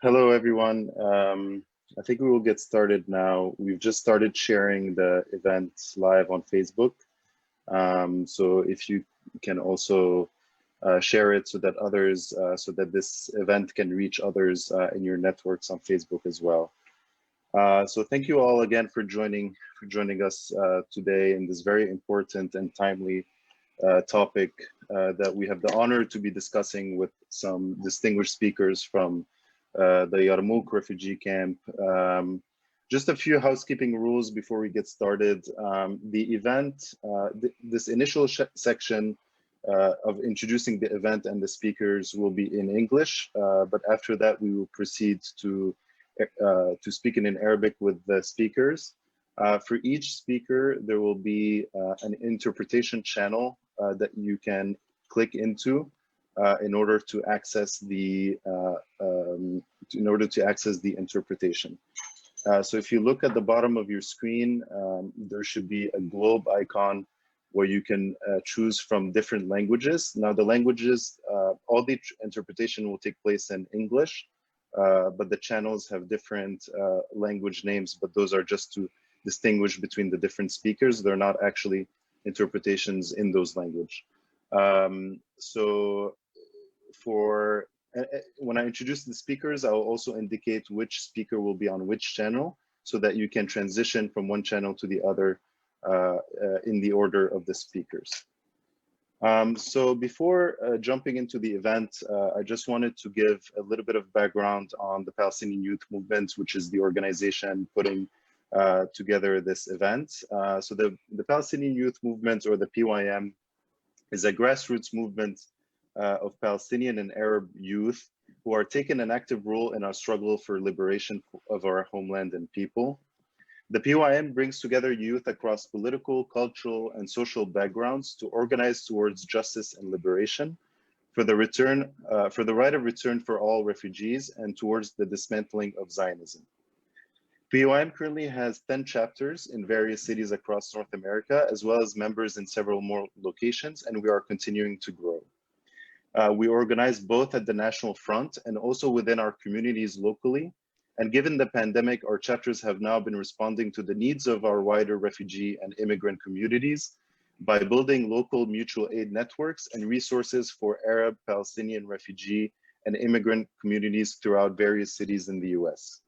Hello, everyone. I think we will get started now. We've just started sharing the event live on Facebook. So if you can also share it so that others, so that this event can reach others in your networks on Facebook as well. So thank you all again for joining us today in this very important and timely topic that we have the honor to be discussing with some distinguished speakers from the Yarmouk Refugee Camp. Just a few housekeeping rules before we get started. The event, this initial section of introducing the event and the speakers will be in English, but after that we will proceed to speak in Arabic with the speakers. For each speaker, there will be an interpretation channel that you can click into in order to access the interpretation. So if you look at the bottom of your screen, there should be a globe icon where you can choose from different languages. Now the languages, all the interpretation will take place in English, but the channels have different language names, but those are just to distinguish between the different speakers. They're not actually interpretations in those languages. So when I introduce the speakers, I will also indicate which speaker will be on which channel so that you can transition from one channel to the other in the order of the speakers. So before jumping into the event, I just wanted to give a little bit of background on the Palestinian Youth Movement, which is the organization putting together this event. So the Palestinian Youth Movement, or the PYM, is a grassroots movement of Palestinian and Arab youth who are taking an active role in our struggle for liberation of our homeland and people. The PYM brings together youth across political, cultural, and social backgrounds to organize towards justice and liberation, for the right of return for all refugees, and towards the dismantling of Zionism. PYM currently has 10 chapters in various cities across North America, as well as members in several more locations, and we are continuing to grow. We organize both at the national front and also within our communities locally. And given the pandemic, our chapters have now been responding to the needs of our wider refugee and immigrant communities by building local mutual aid networks and resources for Arab, Palestinian refugee and immigrant communities throughout various cities in the US.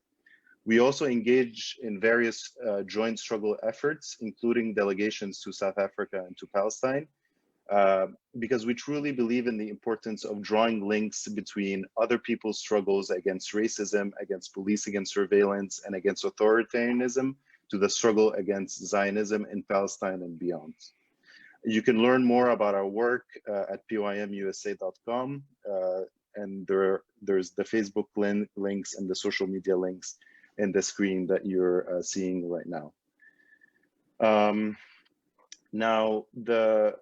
We also engage in various joint struggle efforts, including delegations to South Africa and to Palestine, because we truly believe in the importance of drawing links between other people's struggles against racism, against policing and surveillance, and against authoritarianism to the struggle against Zionism in Palestine and beyond. You can learn more about our work at pymusa.com, and there's the Facebook links and the social media links in the screen that you're seeing right now. Now, the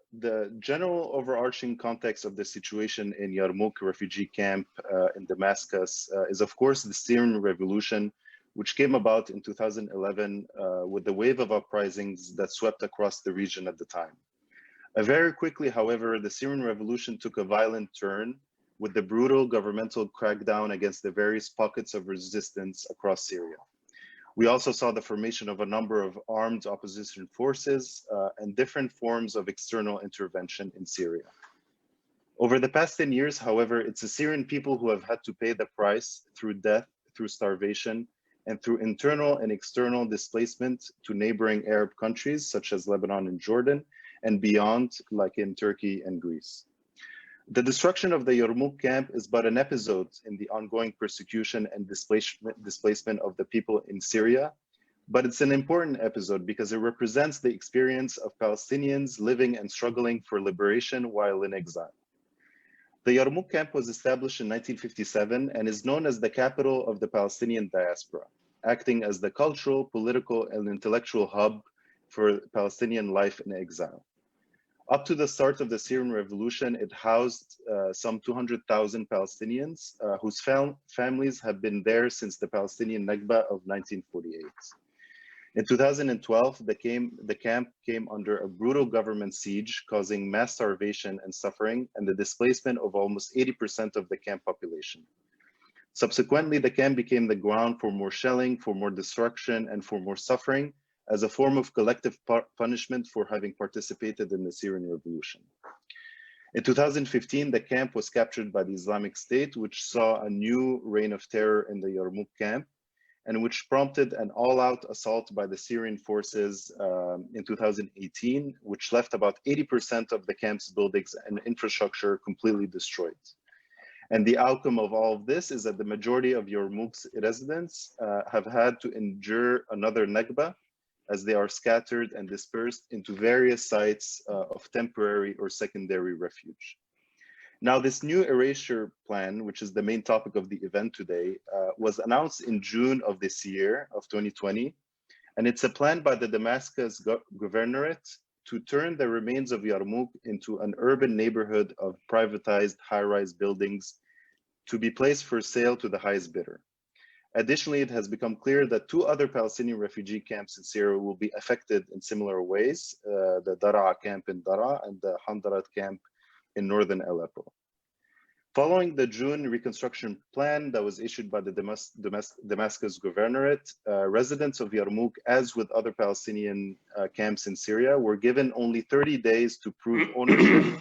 general overarching context of the situation in Yarmouk Refugee Camp in Damascus is, of course, the Syrian revolution, which came about in 2011 with the wave of uprisings that swept across the region at the time. Very quickly, however, the Syrian revolution took a violent turn with the brutal governmental crackdown against the various pockets of resistance across Syria. We also saw the formation of a number of armed opposition forces and different forms of external intervention in Syria. Over the past 10 years, however, it's the Syrian people who have had to pay the price through death, through starvation, and through internal and external displacement to neighboring Arab countries such as Lebanon and Jordan, and beyond, like in Turkey and Greece. The destruction of the Yarmouk camp is but an episode in the ongoing persecution and displacement of the people in Syria, but it's an important episode because it represents the experience of Palestinians living and struggling for liberation while in exile. The Yarmouk camp was established in 1957 and is known as the capital of the Palestinian diaspora, acting as the cultural, political, and intellectual hub for Palestinian life in exile. Up to the start of the Syrian revolution, it housed some 200,000 Palestinians whose families have been there since the Palestinian Nakba of 1948. In 2012, the camp came under a brutal government siege, causing mass starvation and suffering and the displacement of almost 80% of the camp population. Subsequently, the camp became the ground for more shelling, for more destruction, and for more suffering, as a form of collective punishment for having participated in the Syrian revolution. In 2015, the camp was captured by the Islamic State, which saw a new reign of terror in the Yarmouk camp, and which prompted an all-out assault by the Syrian forces in 2018, which left about 80% of the camp's buildings and infrastructure completely destroyed. And the outcome of all of this is that the majority of Yarmouk's residents have had to endure another Nakba, as they are scattered and dispersed into various sites of temporary or secondary refuge. Now, this new erasure plan, which is the main topic of the event today, was announced in June of this year, of 2020, and it's a plan by the Damascus governorate to turn the remains of Yarmouk into an urban neighborhood of privatized high-rise buildings to be placed for sale to the highest bidder. Additionally, it has become clear that 2 other Palestinian refugee camps in Syria will be affected in similar ways, the Daraa camp in Daraa and the Handarat camp in northern Aleppo. Following the June reconstruction plan that was issued by the Damascus governorate, residents of Yarmouk, as with other Palestinian camps in Syria, were given only 30 days to prove ownership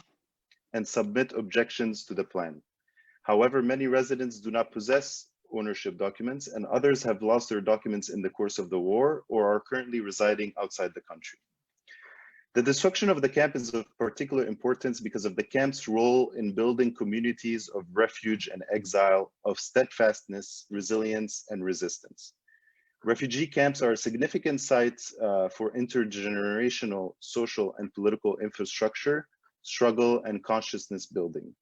and submit objections to the plan. However, many residents do not possess ownership documents, and others have lost their documents in the course of the war or are currently residing outside the country. The destruction of the camp is of particular importance because of the camp's role in building communities of refuge and exile, of steadfastness, resilience, and resistance. Refugee camps are a significant site for intergenerational social and political infrastructure, struggle, and consciousness building.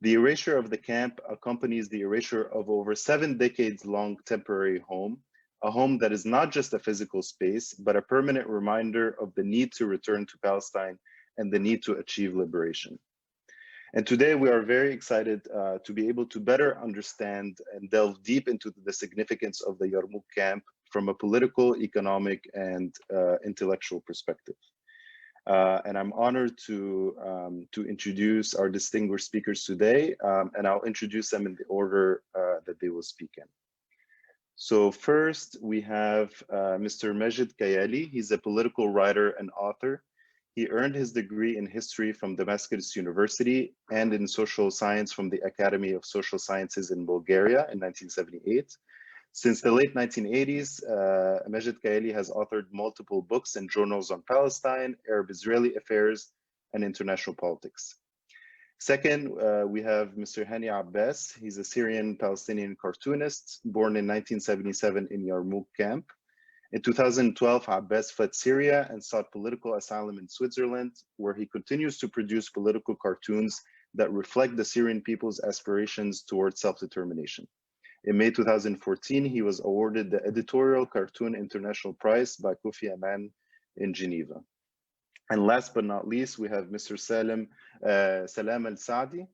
The erasure of the camp accompanies the erasure of over 7 decades-long temporary home, a home that is not just a physical space, but a permanent reminder of the need to return to Palestine and the need to achieve liberation. And today we are very excited to be able to better understand and delve deep into the significance of the Yarmouk camp from a political, economic, and intellectual perspective. And I'm honored to introduce our distinguished speakers today, and I'll introduce them in the order that they will speak in. So first, we have Mr. Majed Kayali. He's a political writer and author. He earned his degree in history from Damascus University and in social science from the Academy of Social Sciences in Bulgaria in 1978. Since the late 1980s, Majed Kayali has authored multiple books and journals on Palestine, Arab-Israeli affairs, and international politics. Second, we have Mr. Hani Abbas. He's a Syrian Palestinian cartoonist born in 1977 in Yarmouk Camp. In 2012, Abbas fled Syria and sought political asylum in Switzerland, where he continues to produce political cartoons that reflect the Syrian people's aspirations towards self-determination. In May 2014, he was awarded the Editorial Cartoon International Prize by Kofi Annan in Geneva. And last but not least, we have Mr. Salam Alsaadi.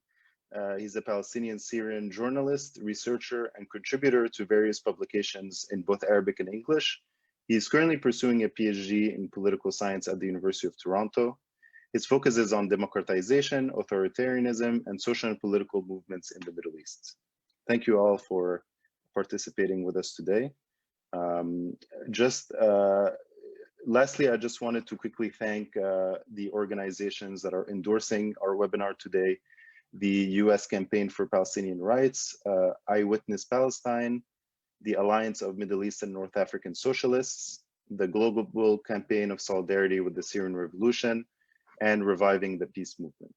He's a Palestinian Syrian journalist, researcher, and contributor to various publications in both Arabic and English. He's currently pursuing a PhD in political science at the University of Toronto. His focus is on democratization, authoritarianism, and social and political movements in the Middle East. Thank you all for participating with us today. Lastly, I just wanted to quickly thank the organizations that are endorsing our webinar today: the US Campaign for Palestinian Rights, Eyewitness Palestine, the Alliance of Middle East and North African Socialists, the Global Campaign of Solidarity with the Syrian Revolution, and Reviving the Peace Movement.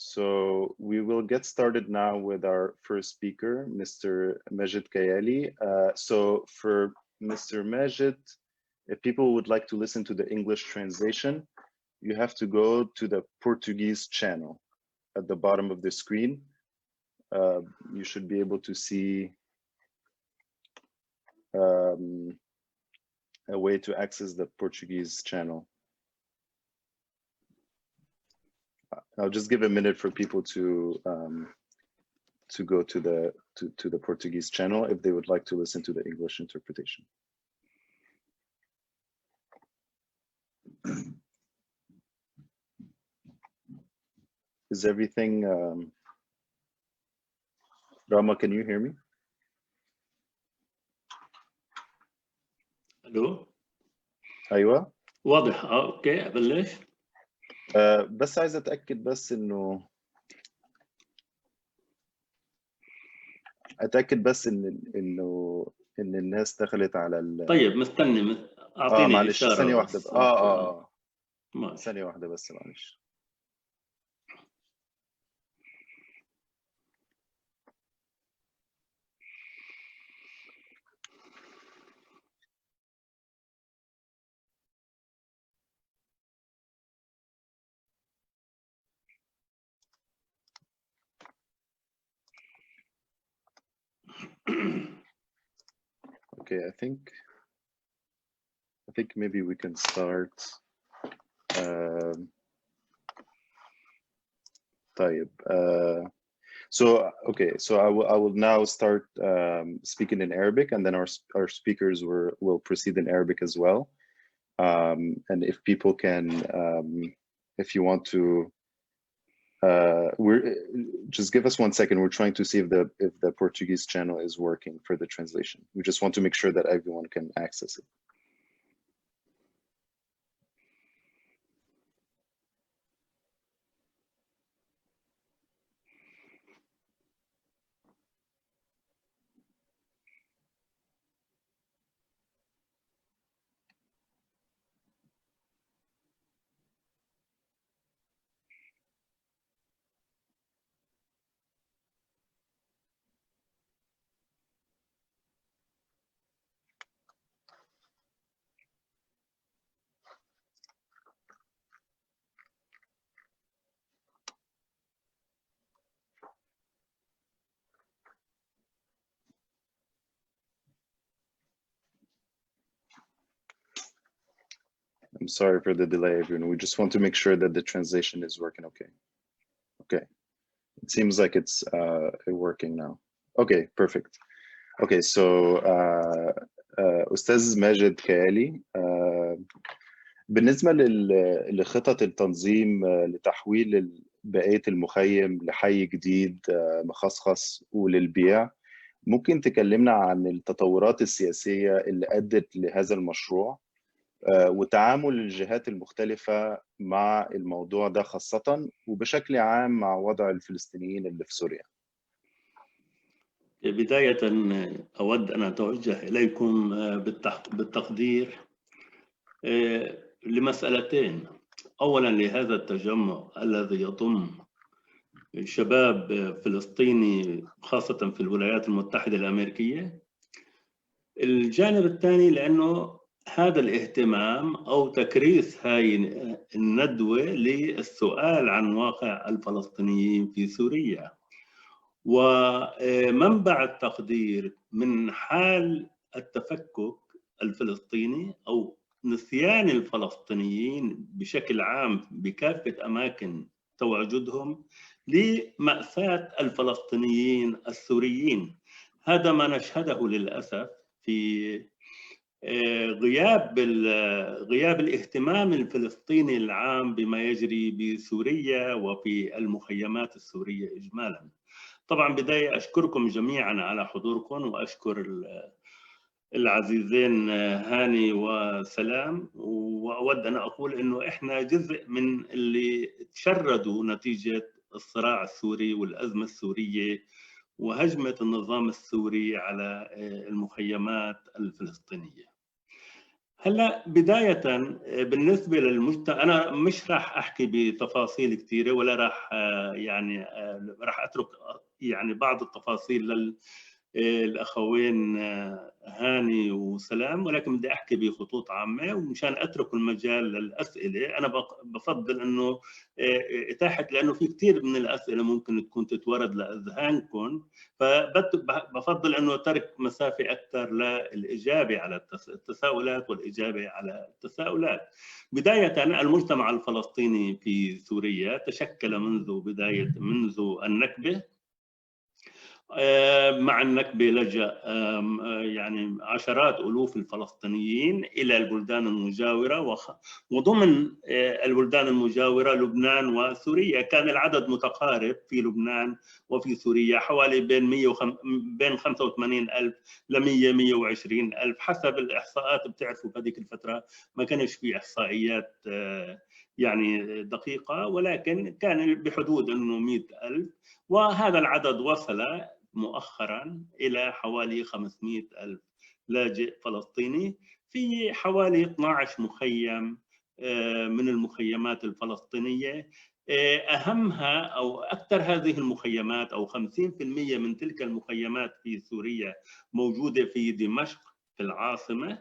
So we will get started now with our first speaker, Mr. Majed Kayali. So for Mr. Majed, if people would like to listen to the English translation, you have to go to the Portuguese channel at the bottom of the screen. You should be able to see a way to access the Portuguese channel. I'll just give a minute for people to go to the Portuguese channel if they would like to listen to the English interpretation. Is everything Rama, can you hear me? الو ايوه واضح. اوكي ابلش. بس عايز اتاكد بس ان الناس دخلت على طيب مستني اعطيني معلش اشاره ثانيه واحده ماشي. ثانيه واحده بس معلش. Okay, I think maybe we can start. طيب. So I will now start speaking in Arabic, and then our speakers will proceed in Arabic as well. And if people can, if you want to, just give us 1 second. We're trying to see if the Portuguese channel is working for the translation. We just want to make sure that everyone can access it. I'm sorry for the delay, everyone. We just want to make sure that the translation is working okay. Okay, it seems like it's working now. Okay, perfect. Okay, so أستاذ ماجد كيالي، بالنسبة لخطط التنظيم لتحويل بقية المخيم لحي جديد مخصخص وللبيع، ممكن تكلمنا عن التطورات السياسية اللي أدت لهذا المشروع وتعامل الجهات المختلفة مع الموضوع ده خاصة، وبشكل عام مع وضع الفلسطينيين اللي في سوريا؟ بداية أود أن أتوجه إليكم بالتقدير لمسألتين. أولاً لهذا التجمع الذي يضم شباب فلسطيني خاصة في الولايات المتحدة الأمريكية. الجانب الثاني لأنه هذا الاهتمام أو تكريس هاي الندوة للسؤال عن واقع الفلسطينيين في سوريا، ومنبع التقدير من حال التفكك الفلسطيني أو نسيان الفلسطينيين بشكل عام بكافة أماكن تواجدهم لمأساة الفلسطينيين السوريين. هذا ما نشهده للأسف في غياب الاهتمام الفلسطيني العام بما يجري بسوريا وفي المخيمات السورية إجمالاً. طبعاً بداية أشكركم جميعاً على حضوركم، وأشكر العزيزين هاني وسلام، وأود أن أقول إنه إحنا جزء من اللي تشردوا نتيجة الصراع السوري والأزمة السورية وهجمة النظام السوري على المخيمات الفلسطينية. هلا بداية بالنسبة للمجتمع، أنا مش راح أحكي بتفاصيل كثيرة، ولا راح راح أترك بعض التفاصيل الأخوين هاني وسلام، ولكن بدي أحكي بخطوط عامة ومشان أترك المجال للأسئلة. أنا بفضل أنه إتاحة، لأنه في كثير من الأسئلة ممكن تكون تتورد لأذهانكم، فبفضل أنه ترك مسافة أكثر للإجابة على التساؤلات والإجابة على التساؤلات. بداية، المجتمع الفلسطيني في سوريا تشكل منذ النكبة. مع النكبة لجأ يعني عشرات ألوف الفلسطينيين إلى البلدان المجاورة، وضمن البلدان المجاورة لبنان وسوريا. كان العدد متقارب في لبنان وفي سوريا، حوالي بين 85,000 ل 120,000 حسب الإحصاءات. بتعرفوا بهذيك الفترة ما كانش في إحصائيات يعني دقيقة، ولكن كان بحدود أنه 100,000، وهذا العدد وصل مؤخرا إلى حوالي 500,000 لاجئ فلسطيني في حوالي 12 مخيم من المخيمات الفلسطينية. أهمها أو أكثر هذه المخيمات أو 50% من تلك المخيمات في سوريا موجودة في دمشق في العاصمة،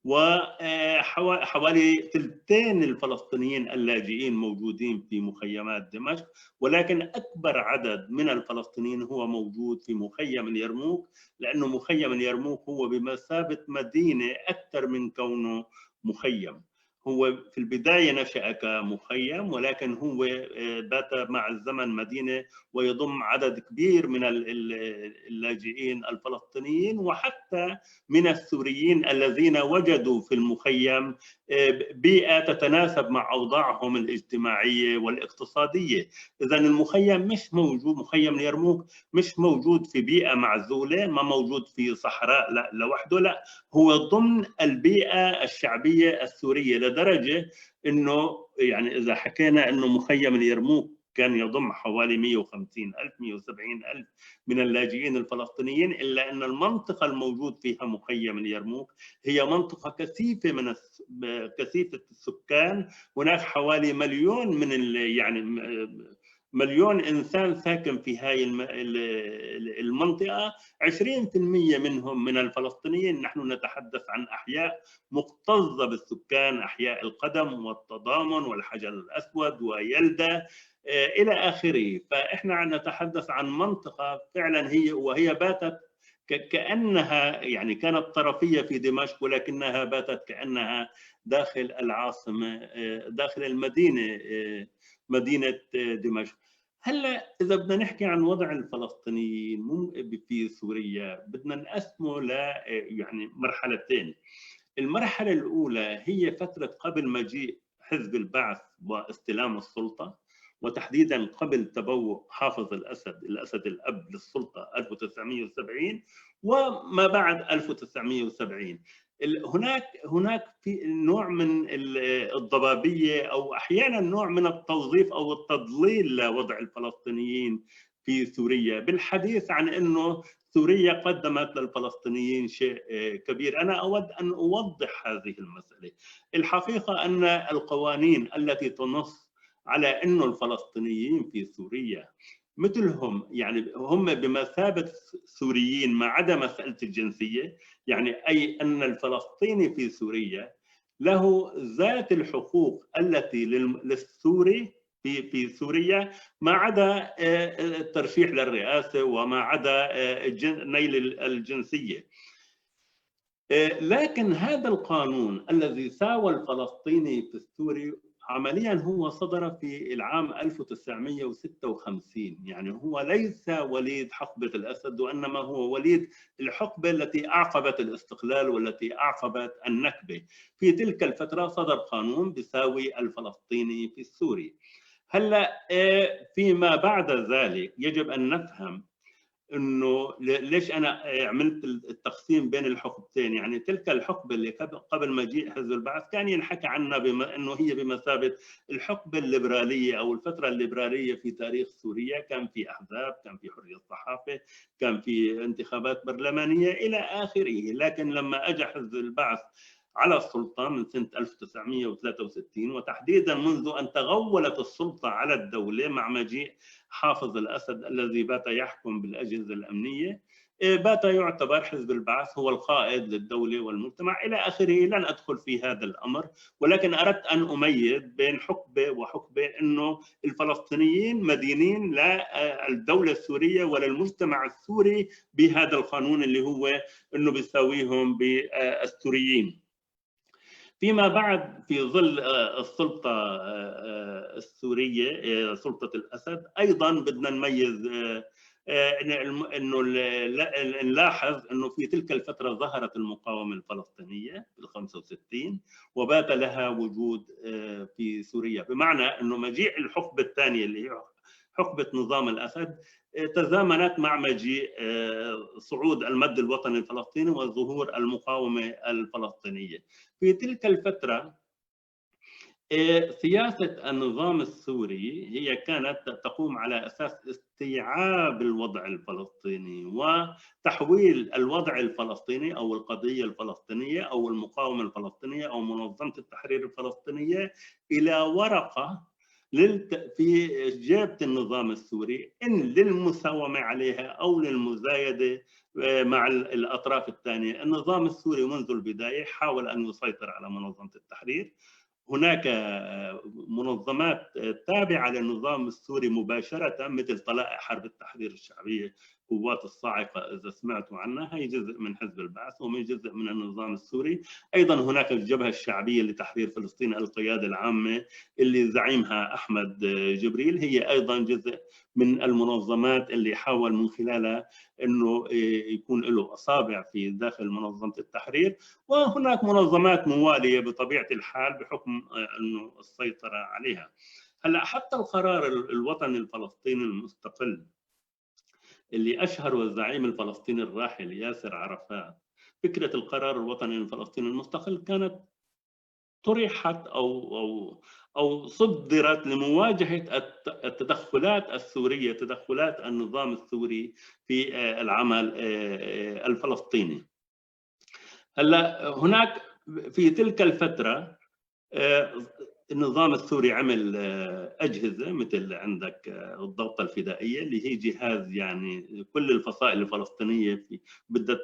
وحوالي ثلثين الفلسطينيين اللاجئين موجودين في مخيمات دمشق، ولكن أكبر عدد من الفلسطينيين هو موجود في مخيم اليرموك، لأنه مخيم اليرموك هو بمثابة مدينة أكثر من كونه مخيم. هو في البداية نشأ كمخيم، ولكن هو بات مع الزمن مدينة ويضم عدد كبير من اللاجئين الفلسطينيين وحتى من السوريين الذين وجدوا في المخيم بيئة تتناسب مع أوضاعهم الاجتماعية والاقتصادية. إذن المخيم مش موجود، مخيم اليرموك مش موجود في بيئة معزولة، ما موجود في صحراء لا لوحده، لا، هو ضمن البيئة الشعبية السورية، لدرجة إنه يعني إذا حكينا إنه مخيم اليرموك كان يضم حوالي 150,000 170,000 من اللاجئين الفلسطينيين، إلا أن المنطقة الموجود فيها مخيم اليرموك هي منطقة كثيفة كثيفة السكان. هناك حوالي مليون يعني مليون إنسان ساكن في هاي المنطقة. 20% منهم من الفلسطينيين. نحن نتحدث عن أحياء مكتظة بالسكان، أحياء القدم والتضامن والحجر الأسود ويلدة إلى آخره. فإحنا نتحدث عن منطقة فعلا وهي باتت كأنها يعني كانت طرفية في دمشق، ولكنها باتت كأنها داخل العاصمة، داخل المدينة، مدينة دمشق. هلا إذا بدنا نحكي عن وضع الفلسطينيين في سوريا، بدنا نقسمه يعني مرحلتين. المرحلة الأولى هي فترة قبل مجيء حزب البعث واستلام السلطة، وتحديدا قبل تبوء حافظ الأسد الأب للسلطة 1970 وما بعد 1970. هناك في نوع من الضبابية أو أحيانا نوع من التوظيف أو التضليل لوضع الفلسطينيين في سوريا، بالحديث عن أنه سوريا قدمت للفلسطينيين شيء كبير. أنا أود أن أوضح هذه المسألة. الحقيقة أن القوانين التي تنص على أنه الفلسطينيين في سوريا مثلهم، يعني هم بمثابة سوريين ما عدا مسألة الجنسية، يعني أي أن الفلسطيني في سوريا له ذات الحقوق التي للسوري في سوريا، ما عدا الترشيح للرئاسة وما عدا نيل الجنسية. لكن هذا القانون الذي ساوى الفلسطيني في السوري عمليا هو صدر في العام 1956، يعني هو ليس وليد حقبة الأسد، وإنما هو وليد الحقبة التي أعقبت الاستقلال والتي أعقبت النكبة. في تلك الفترة صدر قانون بيساوي الفلسطيني في السوري. هلا فيما بعد ذلك يجب أن نفهم انه ليش انا عملت التقسيم بين الحقبتين. يعني تلك الحقبه اللي قبل مجيء حزب البعث كان ينحكى عنها بما انه هي بمثابه الحقبه الليبراليه او الفتره الليبراليه في تاريخ سوريا. كان في احزاب، كان في حريه صحافه، كان في انتخابات برلمانيه الى اخره. لكن لما اجى حزب البعث على السلطه من سنه 1963، وتحديدا منذ ان تغولت السلطه على الدوله مع مجيء حافظ الأسد الذي بات يحكم بالأجهزة الأمنية، بات يعتبر حزب البعث هو القائد للدولة والمجتمع إلى آخره. لن أدخل في هذا الأمر، ولكن أردت أن أميز بين حقبة وحقبة، أنه الفلسطينيين مدينين للدولة السورية وللمجتمع السوري بهذا القانون اللي هو أنه بيساويهم بالسوريين. فيما بعد في ظل السلطة السورية سلطة الأسد، أيضا بدنا نميز انه نلاحظ انه في تلك الفتره ظهرت المقاومه الفلسطينيه بال65 وبات لها وجود في سوريا، بمعنى انه مجيء الحقبه الثانيه اللي هي حقبه نظام الاسد تزامنت مع مجيء صعود المد الوطني الفلسطيني وظهور المقاومه الفلسطينيه. في تلك الفتره سياسة النظام السوري هي كانت تقوم على أساس استيعاب الوضع الفلسطيني وتحويل الوضع الفلسطيني أو القضية الفلسطينية أو المقاومة الفلسطينية أو منظمة التحرير الفلسطينية إلى ورقة في جيبة النظام السوري، إن للمساومة عليها أو للمزايدة مع الأطراف الثانية. النظام السوري منذ البداية حاول أن يسيطر على منظمة التحرير. هناك منظمات تابعة للنظام السوري مباشرة مثل طلائع حرب التحرير الشعبية، قوات الصاعقة إذا سمعتوا عنها، هي جزء من حزب البعث ومن جزء من النظام السوري. أيضا هناك الجبهة الشعبية لتحرير فلسطين القيادة العامة اللي زعيمها أحمد جبريل، هي أيضا جزء من المنظمات اللي حاول من خلالها أنه يكون له أصابع في داخل منظمة التحرير. وهناك منظمات موالية بطبيعة الحال بحكم أنه السيطرة عليها. هلا حتى القرار الوطني الفلسطيني المستقل اللي أشهره الزعيم الفلسطيني الراحل ياسر عرفات، فكرة القرار الوطني الفلسطيني المستقل كانت طرحت أو صدرت لمواجهة التدخلات السورية، تدخلات النظام السوري في العمل الفلسطيني. هلا هناك في تلك الفترة النظام السوري عمل أجهزة مثل عندك الضغطة الفدائية اللي هي جهاز يعني كل الفصائل الفلسطينية بدها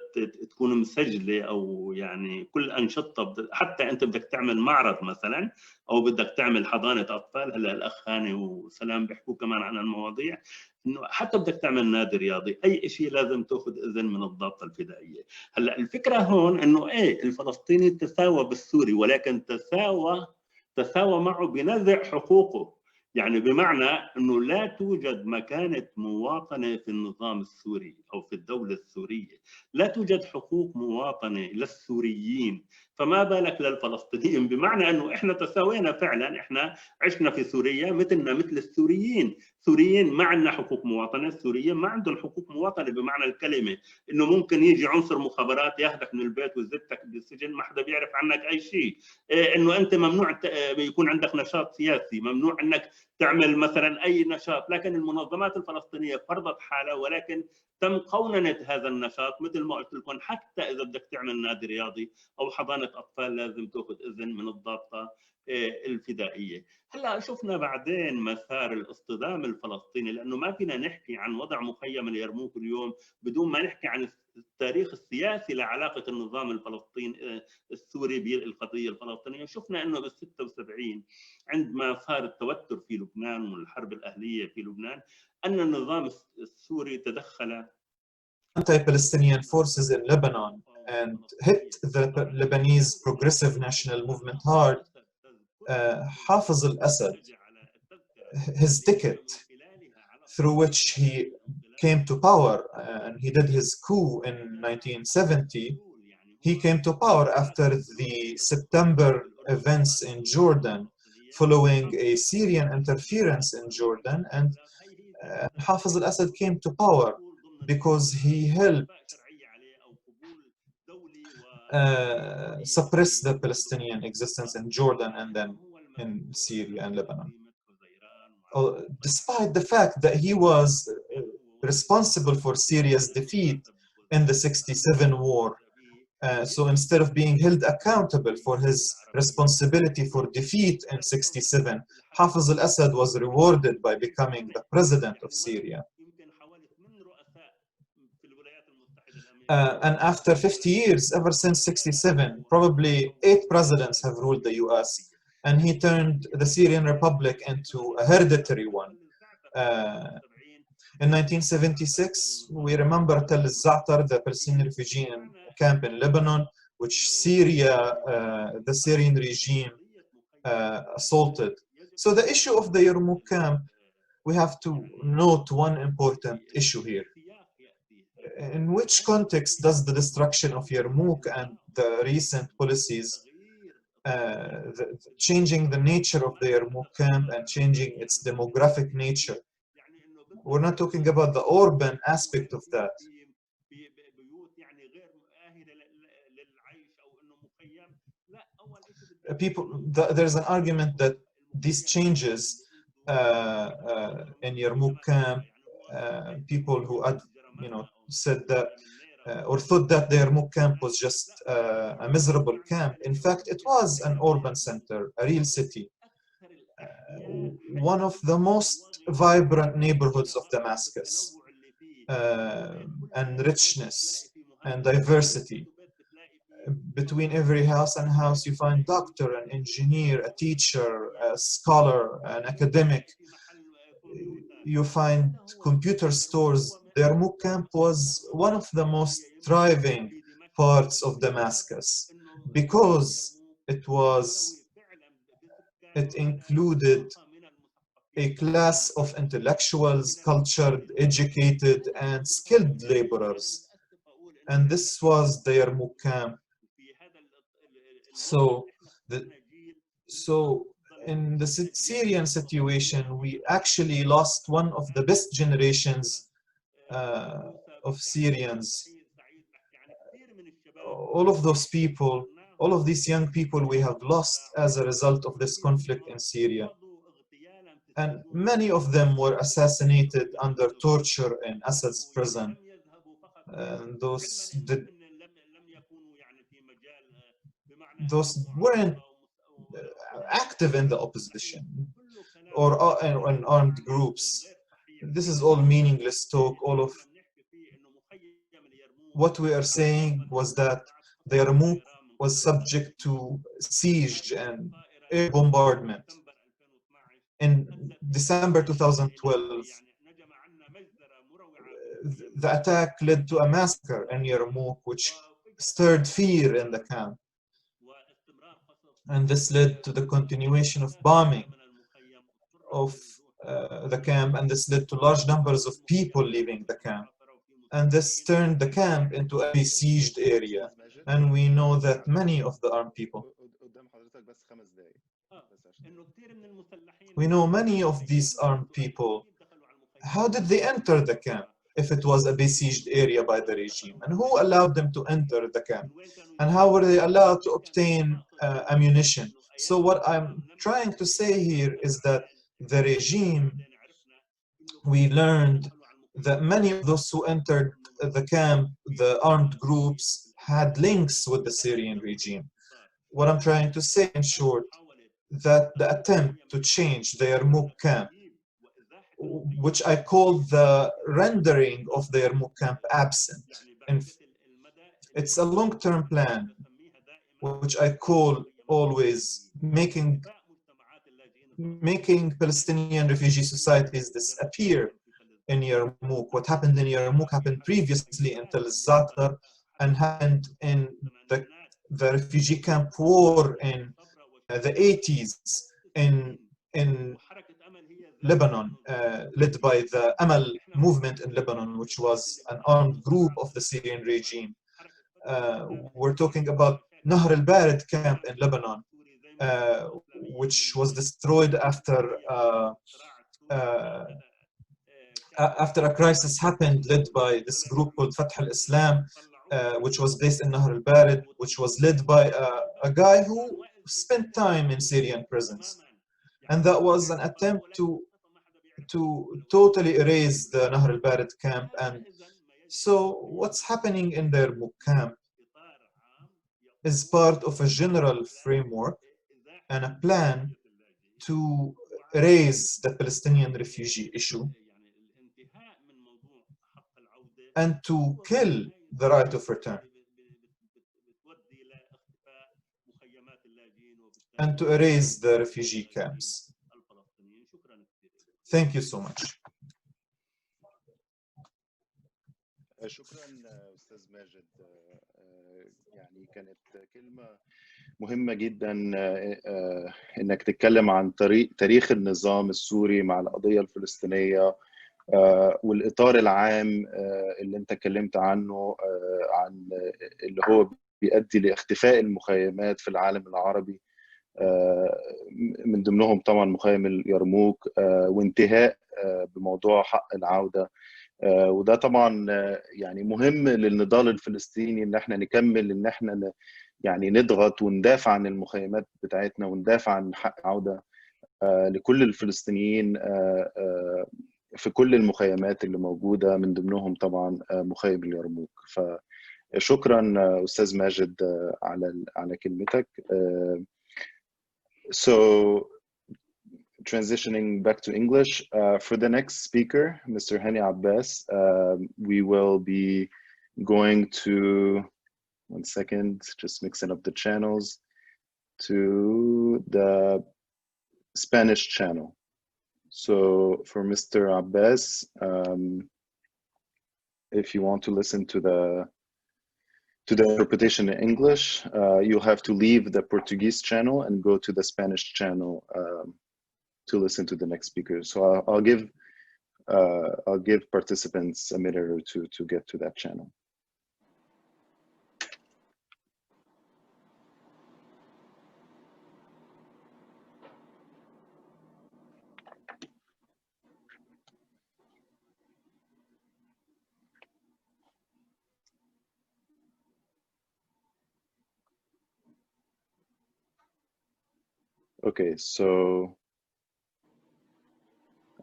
تكون مسجلة، أو يعني كل أنشطة حتى أنت بدك تعمل معرض مثلا أو بدك تعمل حضانة أطفال. هلا الأخ هاني وسلام بيحكوا كمان عن المواضيع، إنه حتى بدك تعمل نادي رياضي أي شيء لازم تأخذ إذن من الضغطة الفدائية. هلا الفكرة هون إنه إيه الفلسطيني تساوى بالسوري، ولكن تساوى معه بنزع حقوقه، يعني بمعنى أنه لا توجد مكانة مواطنة في النظام السوري أو في الدولة السورية، لا توجد حقوق مواطنة للسوريين، فما بالك للفلسطينيين، بمعنى أنه إحنا تساوينا فعلا. إحنا عشنا في سوريا مثلنا مثل السوريين، سوريين ما عندنا حقوق مواطنة، السوريين ما عندهم حقوق مواطنة بمعنى الكلمة، إنه ممكن يجي عنصر مخابرات ياخذك من البيت ويزتك بالسجن ما حدا بيعرف عنك أي شيء، إنه أنت ممنوع يكون عندك نشاط سياسي، ممنوع أنك تعمل مثلا أي نشاط. لكن المنظمات الفلسطينية فرضت حالها، ولكن تم قوننة هذا النشاط مثل ما قلت لكم. حتى إذا بدك تعمل نادي رياضي أو حضانة أطفال لازم تأخذ إذن من الضابطة الفدائية. هلا شفنا بعدين مسار الاصطدام الفلسطيني، لأنه ما فينا نحكي عن وضع مخيم اليرموك اليوم بدون ما نحكي عن التاريخ السياسي لعلاقة النظام الفلسطيني السوري بالقضية الفلسطينية. شفنا أنه بال76 عندما صار التوتر في لبنان والحرب الأهلية في لبنان، أن النظام السوري تدخل anti-Palestinian forces in Lebanon and hit the Lebanese progressive national movement hard. Hafiz al-Assad, his ticket through which he came to power, and he did his coup in 1970, he came to power after the September events in Jordan, following a Syrian interference in Jordan, and Hafiz al-Assad came to power because he helped suppress the Palestinian existence in Jordan and then in Syria and Lebanon. Despite the fact that he was responsible for Syria's defeat in the '67 war, so instead of being held accountable for his responsibility for defeat in '67, Hafiz al-Assad was rewarded by becoming the president of Syria. And after 50 years, ever since 67, probably 8 presidents have ruled the US, and he turned the Syrian Republic into a hereditary one. In 1976, we remember Tell al-Za'atar, the Palestinian refugee camp in Lebanon, which Syria, the Syrian regime assaulted. So the issue of the Yarmouk camp, we have to note one important issue here. In which context does the destruction of Yarmouk and the recent policies, changing the nature of the Yarmouk camp and changing its demographic nature? We're not talking about the urban aspect of that. There's an argument that these changes in Yarmouk camp, people who had, said that or thought that the Yarmouk camp was just a miserable camp. In fact, it was an urban center, a real city. One of the most vibrant neighborhoods of Damascus, and richness and diversity. Between every house and house, you find doctor, an engineer, a teacher, a scholar, an academic. You find computer stores. The Yarmouk camp was one of the most thriving parts of Damascus because it included a class of intellectuals, cultured, educated, and skilled laborers. And this was the Yarmouk camp. So in the Syrian situation, we actually lost one of the best generations of Syrians. All of those people, all of these young people we have lost as a result of this conflict in Syria. And many of them were assassinated under torture in Assad's prison. And those weren't active in the opposition or in armed groups. This is all meaningless talk. All of what we are saying was that the Yarmouk was subject to siege and air bombardment. In December 2012, the attack led to a massacre in Yarmouk, which stirred fear in the camp. And this led to the continuation of bombing of the camp, and this led to large numbers of people leaving the camp. And this turned the camp into a besieged area. And we know that many of the armed people, we know many of these armed people, how did they enter the camp if it was a besieged area by the regime? And who allowed them to enter the camp? And how were they allowed to obtain ammunition? So what I'm trying to say here is that the regime, we learned that many of those who entered the camp, the armed groups, had links with the Syrian regime. What I'm trying to say in short, that the attempt to change the Yarmouk camp, which I call the rendering of the Yarmouk camp absent. And it's a long-term plan, which I call always making Palestinian refugee societies disappear in Yarmouk. What happened in Yarmouk happened previously in Tell al-Za'atar and happened in the refugee camp war in the 80s in Lebanon, led by the Amal movement in Lebanon, which was an armed group of the Syrian regime. We're talking about Nahr al-Barid camp in Lebanon, which was destroyed after a crisis happened, led by this group called Fatah al-Islam, which was based in Nahr al-Barid, which was led by a guy who spent time in Syrian prisons. And that was an attempt to totally erase the Nahr al-Barid camp. And so what's happening in the Yarmouk camp is part of a general framework and a plan to raise the Palestinian refugee issue and to kill the right of return, and to erase the refugee camps. Thank you so much. شكرا أستاذ ماجد. يعني كانت كلمة مهمة جدا إنك تتكلم عن تاريخ النظام السوري مع القضية الفلسطينية والإطار العام اللي أنت اتكلمت عنه، عن اللي هو بيؤدي لاختفاء المخيمات في العالم العربي، من ضمنهم طبعا مخيم اليرموك، وانتهاء بموضوع حق العودة. وده طبعا يعني مهم للنضال الفلسطيني ان احنا نكمل، ان احنا يعني نضغط وندافع عن المخيمات بتاعتنا وندافع عن حق عودة لكل الفلسطينيين في كل المخيمات اللي موجودة، من ضمنهم طبعا مخيم اليرموك. فشكرا أستاذ ماجد على كلمتك. So transitioning back to English, for the next speaker, Mr. Hani Abbas, we will be going to, one second, just mixing up the channels, to the Spanish channel. So for Mr. Abbas, if you want to listen to the interpretation in English, you'll have to leave the Portuguese channel and go to the Spanish channel to listen to the next speaker. So I'll give participants a minute or two to get to that channel.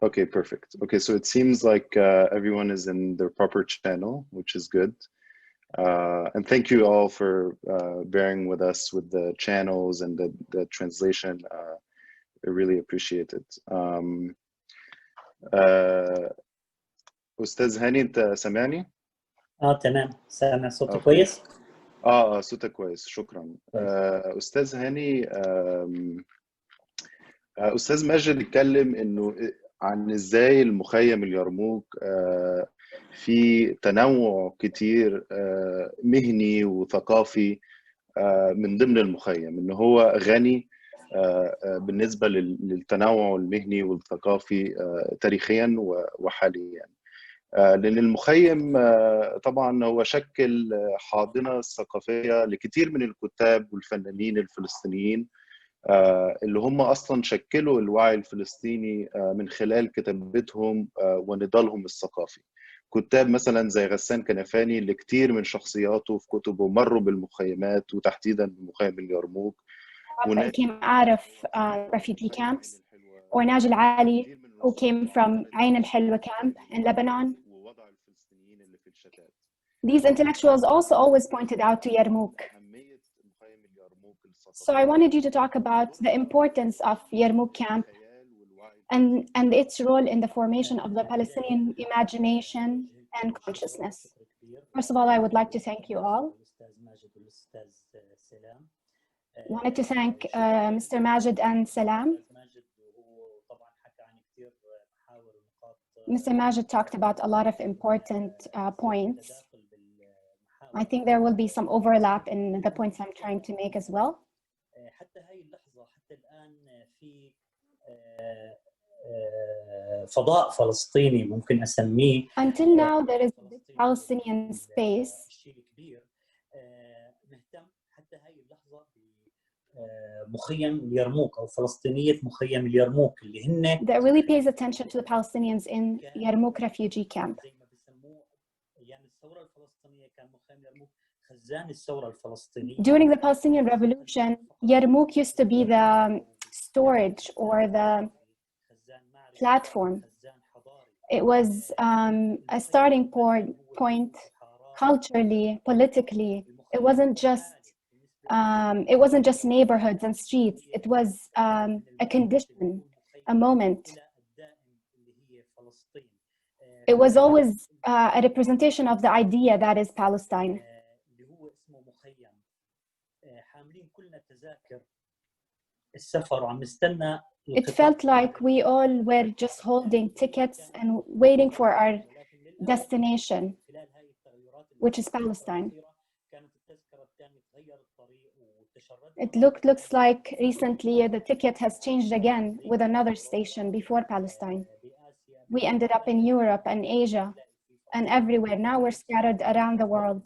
Okay, perfect. Okay, so it seems like everyone is in their proper channel, which is good. And thank you all for bearing with us with the channels and the translation. I really appreciate it. أستاذ هاني، أنت سامعني؟ تمام، سامع صوتي كويس؟ صوتك كويس، شكرا. أستاذ هاني، أستاذ ماجد اتكلم إنه عن إزاي المخيم اليرموك في تنوع كتير مهني وثقافي من ضمن المخيم، إنه هو غني بالنسبة للتنوع المهني والثقافي تاريخيا وحاليا، لأن المخيم طبعا هو شكل حاضنة ثقافية لكثير من الكتاب والفنانين الفلسطينيين اللي هم أصلا شكلوا الوعي الفلسطيني من خلال كتابتهم ونضالهم الثقافي. كتاب مثلا زي غسان كنفاني اللي كتير من شخصياته في كتبه مروا بالمخيمات وتحديدا بمخيم اليرموك، came out of refugee camps, or ناجي علي who came from عين الحلوة camp in Lebanon. These intellectuals also always pointed out to Yarmouk. So I wanted you to talk about the importance of Yarmouk camp and its role in the formation of the Palestinian imagination and consciousness. First of all, I would like to thank you all. I wanted to thank Mr. Majed and Salam. Mr. Majed talked about a lot of important points. I think there will be some overlap in the points I'm trying to make as well. فضاء فلسطيني ممكن أسميه. Until now there is a big Palestinian space. نهتم حتى هاي اللحظة بمخيم اليرموك أو فلسطينية مخيم اليرموك اللي هن that really pays attention to the Palestinians in Yarmouk Refugee Camp. زي ما بيسموه يعني الثورة الفلسطينية كان مخيم يرموك خزان الثورة الفلسطينية. During the Palestinian Revolution, Yarmouk used to be the storage or the platform. It was a starting point culturally, politically. It wasn't just neighborhoods and streets. It was a condition, a moment. It was always a representation of the idea that is Palestine. It felt like we all were just holding tickets and waiting for our destination, which is Palestine. It looks like recently the ticket has changed again with another station before Palestine. We ended up in Europe and Asia and everywhere. Now we're scattered around the world.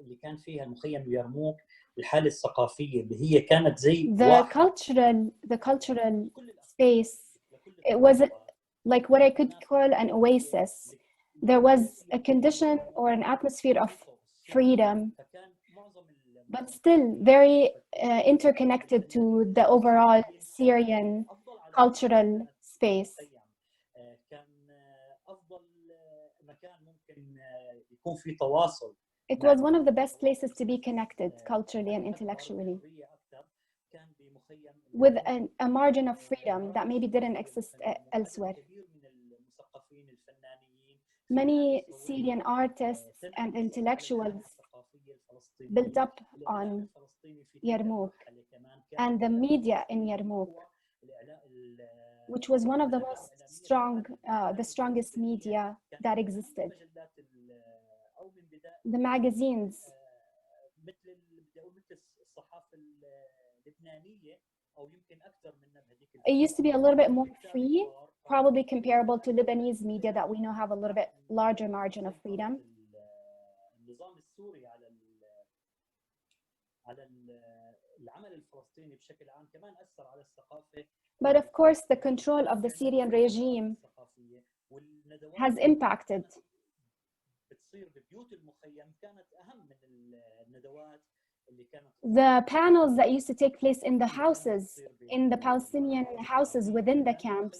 اللي كان فيها المخيم اليرموك الحالة الثقافية اللي هي كانت زي the cultural space, it was like what I could call an oasis. There was a condition or an atmosphere of freedom, but still very interconnected to the overall Syrian cultural space. It was one of the best places to be connected culturally and intellectually, with a margin of freedom that maybe didn't exist elsewhere. Many Syrian artists and intellectuals built up on Yarmouk and the media in Yarmouk, which was one of the most the strongest media that existed. The magazines, it used to be a little bit more free, probably comparable to Lebanese media that we know have a little bit larger margin of freedom. But of course, the control of the Syrian regime has impacted. The panels that used to take place in the houses, in the Palestinian houses within the camps,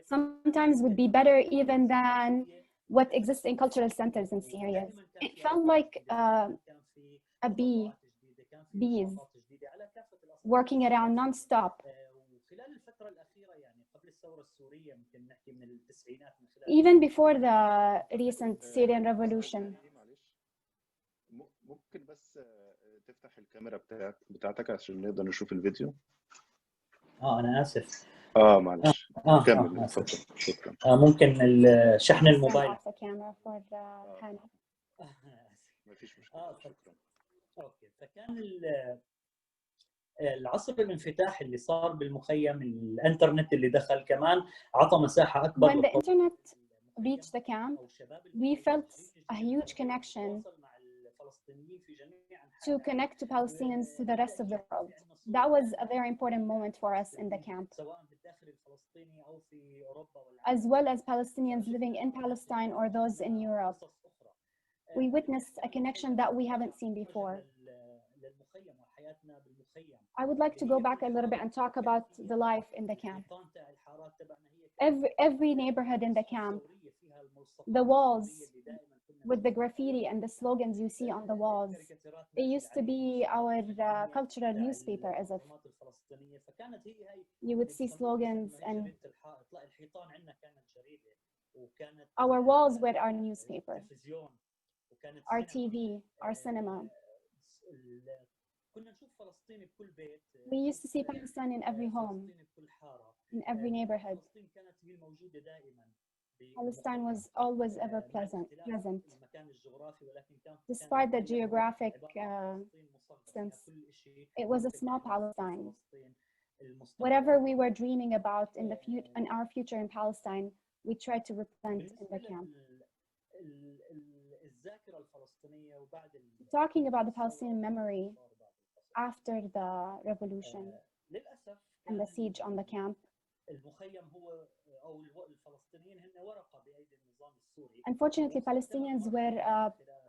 sometimes would be better even than what exists in cultural centers in Syria. It felt like bees working around non-stop. Even before the recent Syrian revolution. ممكن بس تفتح الكاميرا بتاعتك عشان نقدر نشوف الفيديو. أنا آسف. معلش. كمل اتفضل. شكرا. ممكن شحن الموبايل. مفيش مشكلة. شكرا. أوكي، فكان العصر الانفتاح اللي صار بالمخيم، الانترنت اللي دخل كمان عطى مساحة أكبر. When the internet reached the camp, we felt a huge connection to connect to Palestinians to the rest of the world. That was a very important moment for us in the camp, as well as Palestinians living in Palestine or those in Europe. We witnessed a connection that we haven't seen before. I would like to go back a little bit and talk about the life in the camp. Every neighborhood in the camp, the walls with the graffiti and the slogans you see on the walls, it used to be our cultural newspaper, as if you would see slogans, and our walls were our newspaper, our TV, our cinema. We used to see Palestine in every home, in every neighborhood. Palestine was always ever present. Despite the geographic distance, it was a small Palestine. Whatever we were dreaming about in our future in Palestine, we tried to represent in the camp. Talking about the Palestinian memory after the revolution and the siege on the camp, unfortunately, Palestinians were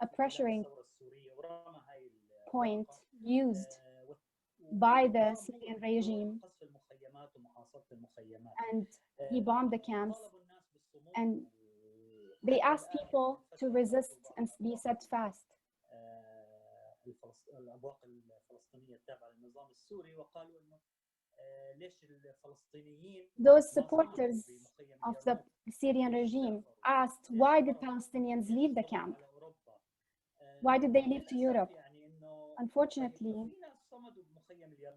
a pressuring point used by the Syrian regime, and he bombed the camps, and they asked people to resist and be steadfast. those supporters of the Syrian regime asked, why did Palestinians leave the camp? Why did they leave to Europe? Unfortunately,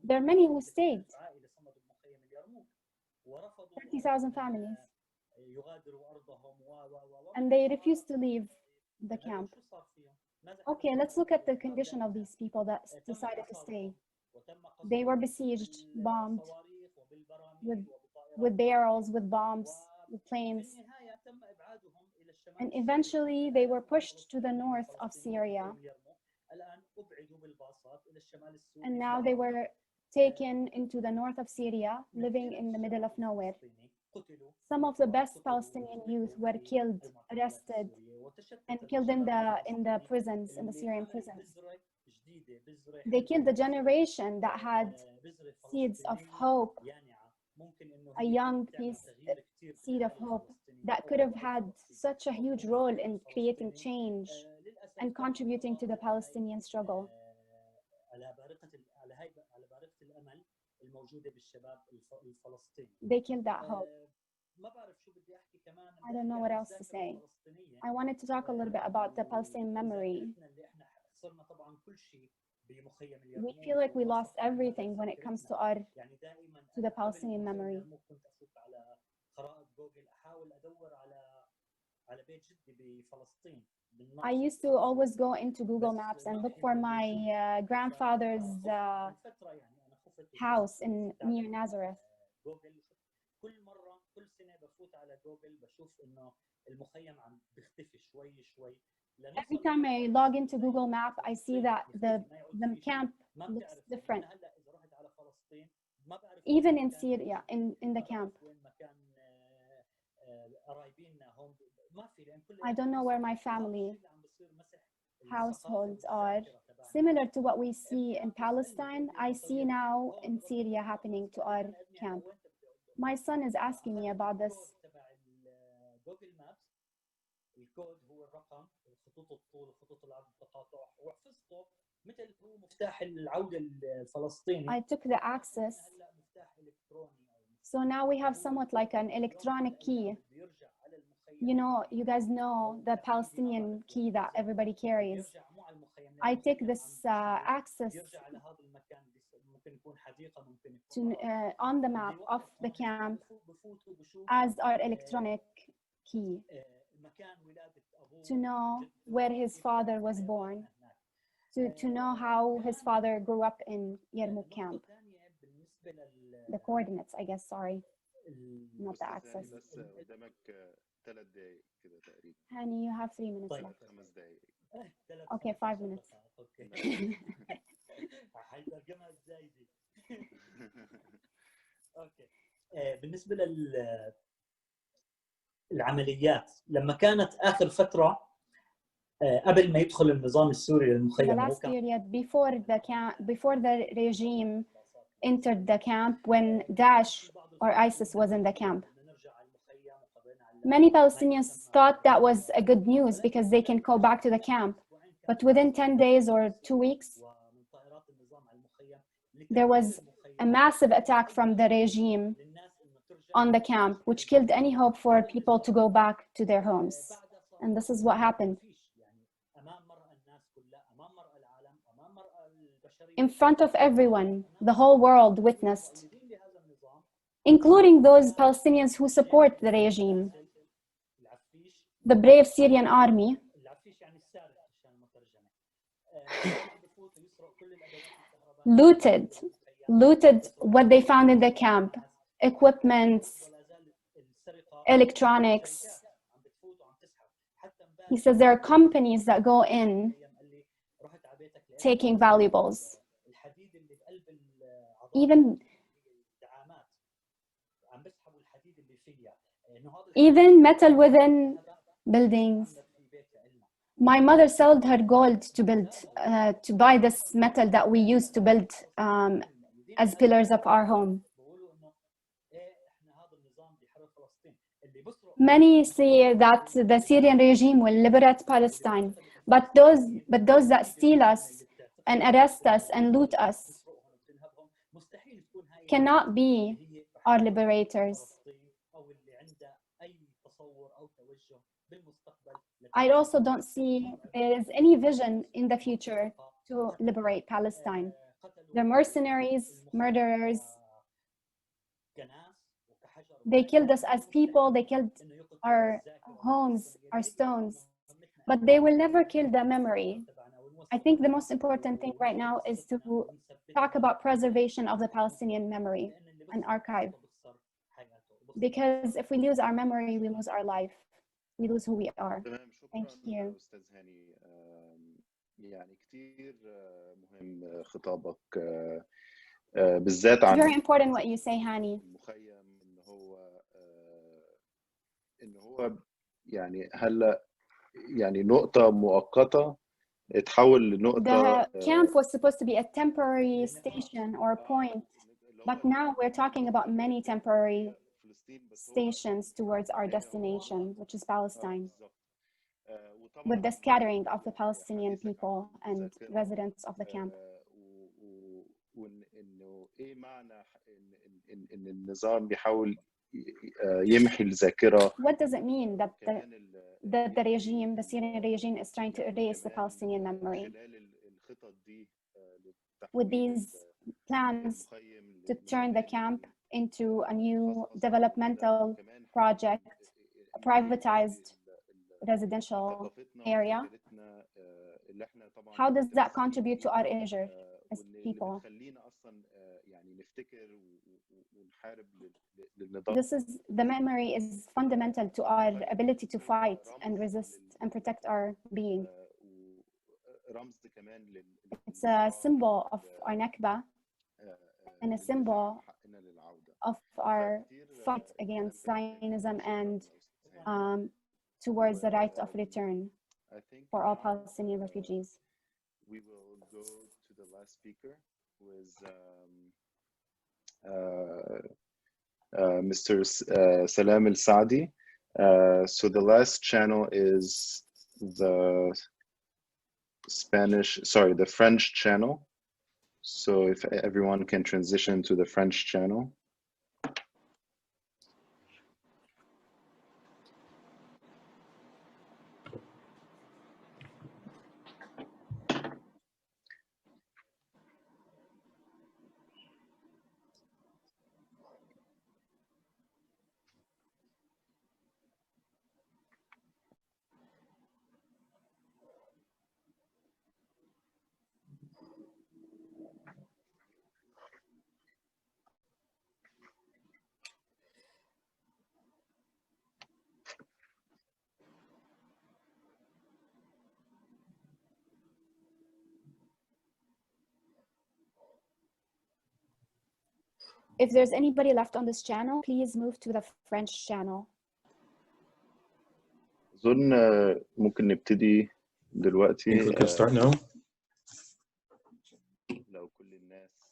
there are many who stayed. 30,000 families. And they refused to leave the camp. Okay, let's look at the condition of these people that decided to stay. They were besieged, bombed, with barrels, with bombs, with planes. And eventually they were pushed to the north of Syria. And now they were taken into the north of Syria, living in the middle of nowhere. Some of the best Palestinian youth were killed, arrested, and killed in the prisons, in the Syrian prisons. They killed a generation that had seeds of hope, a young seed of hope that could have had such a huge role in creating change and contributing to the Palestinian struggle. They killed that hope. I don't know what else to say. I wanted to talk a little bit about the Palestinian memory. We feel like we lost everything when it comes to the Palestinian memory. I used to always go into Google Maps and look for my grandfather's house near Nazareth. Every time I log into Google Map, I see that the camp looks different. Even in Syria, in the camp. I don't know where my family households are. Similar to what we see in Palestine, I see now in Syria happening to our camp. My son is asking me about this. I took the access. So now we have somewhat like an electronic key. You know, you guys know the Palestinian key that everybody carries. I take this access on the map of the camp as our electronic key to know where his father was born, to know how his father grew up in Yarmouk Camp. The coordinates, I guess, sorry, not the access. Hani, you have 3 minutes left. Okay, 5 minutes. بالنسبة للعمليات لما كانت آخر فترة قبل ما يدخل النظام السوري للمخيم. The last period before the regime entered the camp, when Daesh or ISIS was in the camp. Many Palestinians thought that was a good news because they can go back to the camp. But within 10 days or 2 weeks, there was a massive attack from the regime on the camp, which killed any hope for people to go back to their homes. And this is what happened. In front of everyone, the whole world witnessed, including those Palestinians who support the regime. The brave Syrian army looted what they found in the camp, equipment, electronics. He says there are companies that go in taking valuables. Even metal within buildings. My mother sold her gold to buy this metal that we used to build as pillars of our home. Many say that the Syrian regime will liberate Palestine, but those that steal us and arrest us and loot us cannot be our liberators. I also don't see there is any vision in the future to liberate Palestine. They're mercenaries, murderers. They killed us as people, they killed our homes, our stones, but they will never kill the memory. I think the most important thing right now is to talk about preservation of the Palestinian memory and archive. Because if we lose our memory, we lose our life. We lose who we are. Thank you. أستاذ هاني يعني كتير مهم خطابك بالذات عن It's very important what you say, Hani. المخيم إن هو يعني هلا يعني نقطة مؤقتة اتحول لنقطة. The camp was supposed to be a temporary station or a point, but now we're talking about many temporary stations towards our destination, which is Palestine, with the scattering of the Palestinian people and residents of the camp. وإنه إيه معنى إن النظام بيحاول يمحي الذاكرة. What does it mean that the regime, the Syrian regime, is trying to erase the Palestinian memory? With these plans to turn the camp into a new developmental project, a privatized residential area, how does that contribute to our Erasure as people? The memory is fundamental to our ability to fight and resist and protect our being. It's a symbol of our Nakba and a symbol of our fight against Zionism and towards the right of return for all Palestinian refugees. We will go to the last speaker, who is Mr. Salam Alsaadi. So the last channel is the the French channel. So if everyone can transition to the French channel. If there's anybody left on this channel, please move to the French channel. أظن ممكن نبتدي دلوقتي. We can start now. لو كل الناس.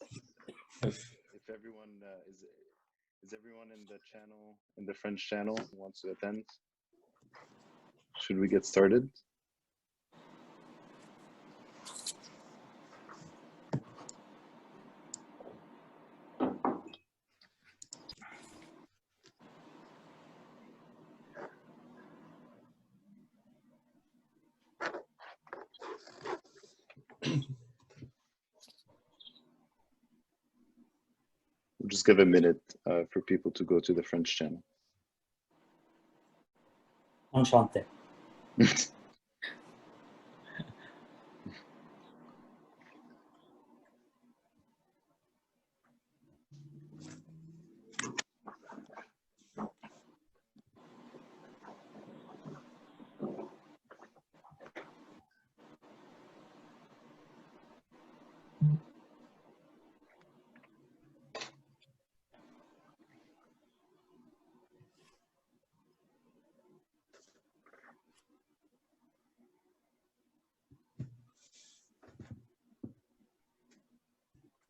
If everyone is everyone in the channel, in the French channel, wants to attend? Should we get started? We'll just give a minute for people to go to the French channel. Enchanté.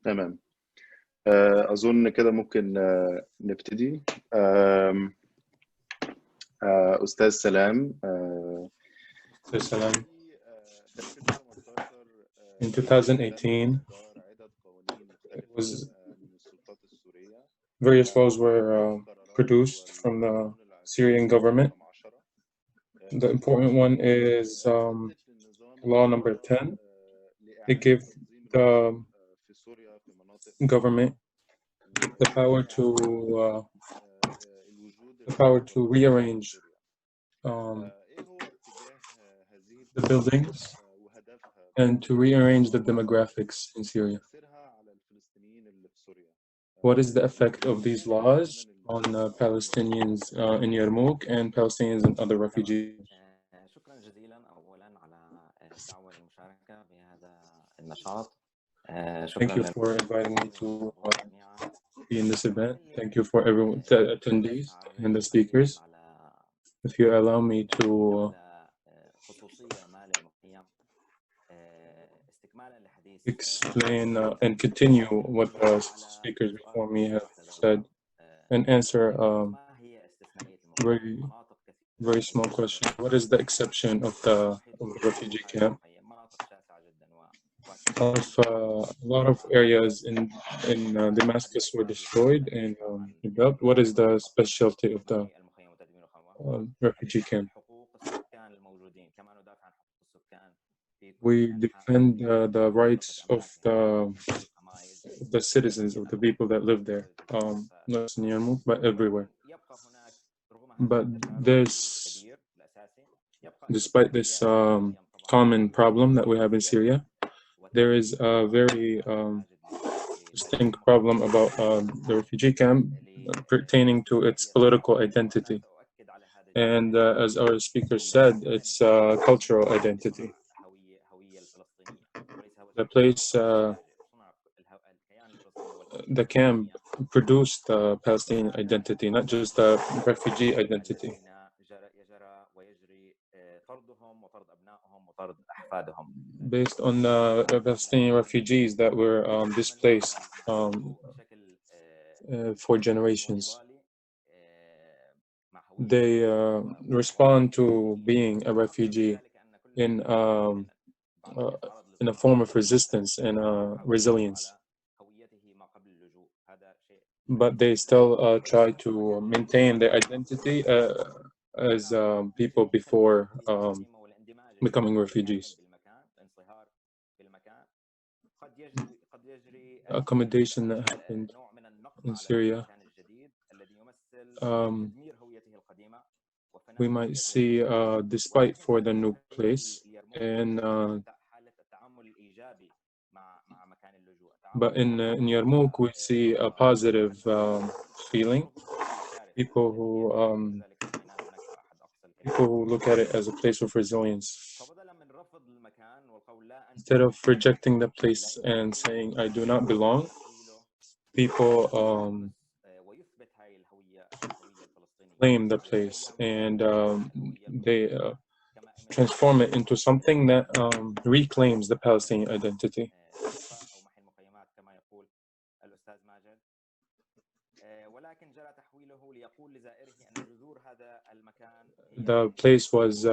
تمام. أظن كده ممكن نبتدي. أستاذ سلام. In 2018, it was various laws were produced from the Syrian government. The important one is law number 10. It gave the government the power to rearrange the buildings and to rearrange the demographics in Syria. What is the effect of these laws on Palestinians in Yarmouk and Palestinians in other refugees? Thank you for inviting me to be in this event. Thank you for everyone, the attendees and the speakers. If you allow me to explain and continue what the speakers before me have said and answer very small question. What is the exception of the refugee camp? A lot of areas in Damascus were destroyed and rebuilt. What is the specialty of the refugee camp? We defend the rights of the citizens, of the people that live there, not just in Yarmouk, but everywhere. But there's, despite this common problem that we have in Syria, there is a very distinct problem about the refugee camp pertaining to its political identity. And as our speaker said, it's cultural identity. The place, the camp produced the Palestinian identity, not just the refugee identity. Based on the Palestinian refugees that were displaced for generations. They respond to being a refugee in a form of resistance and resilience. But they still try to maintain their identity as people before becoming refugees. Accommodation that happened in Syria, we might see despite for the new place, and but in Yarmouk we see a positive feeling. People who look at it as a place of resilience. Instead of rejecting the place and saying, I do not belong, people claim the place and they transform it into something that reclaims the Palestinian identity. The place was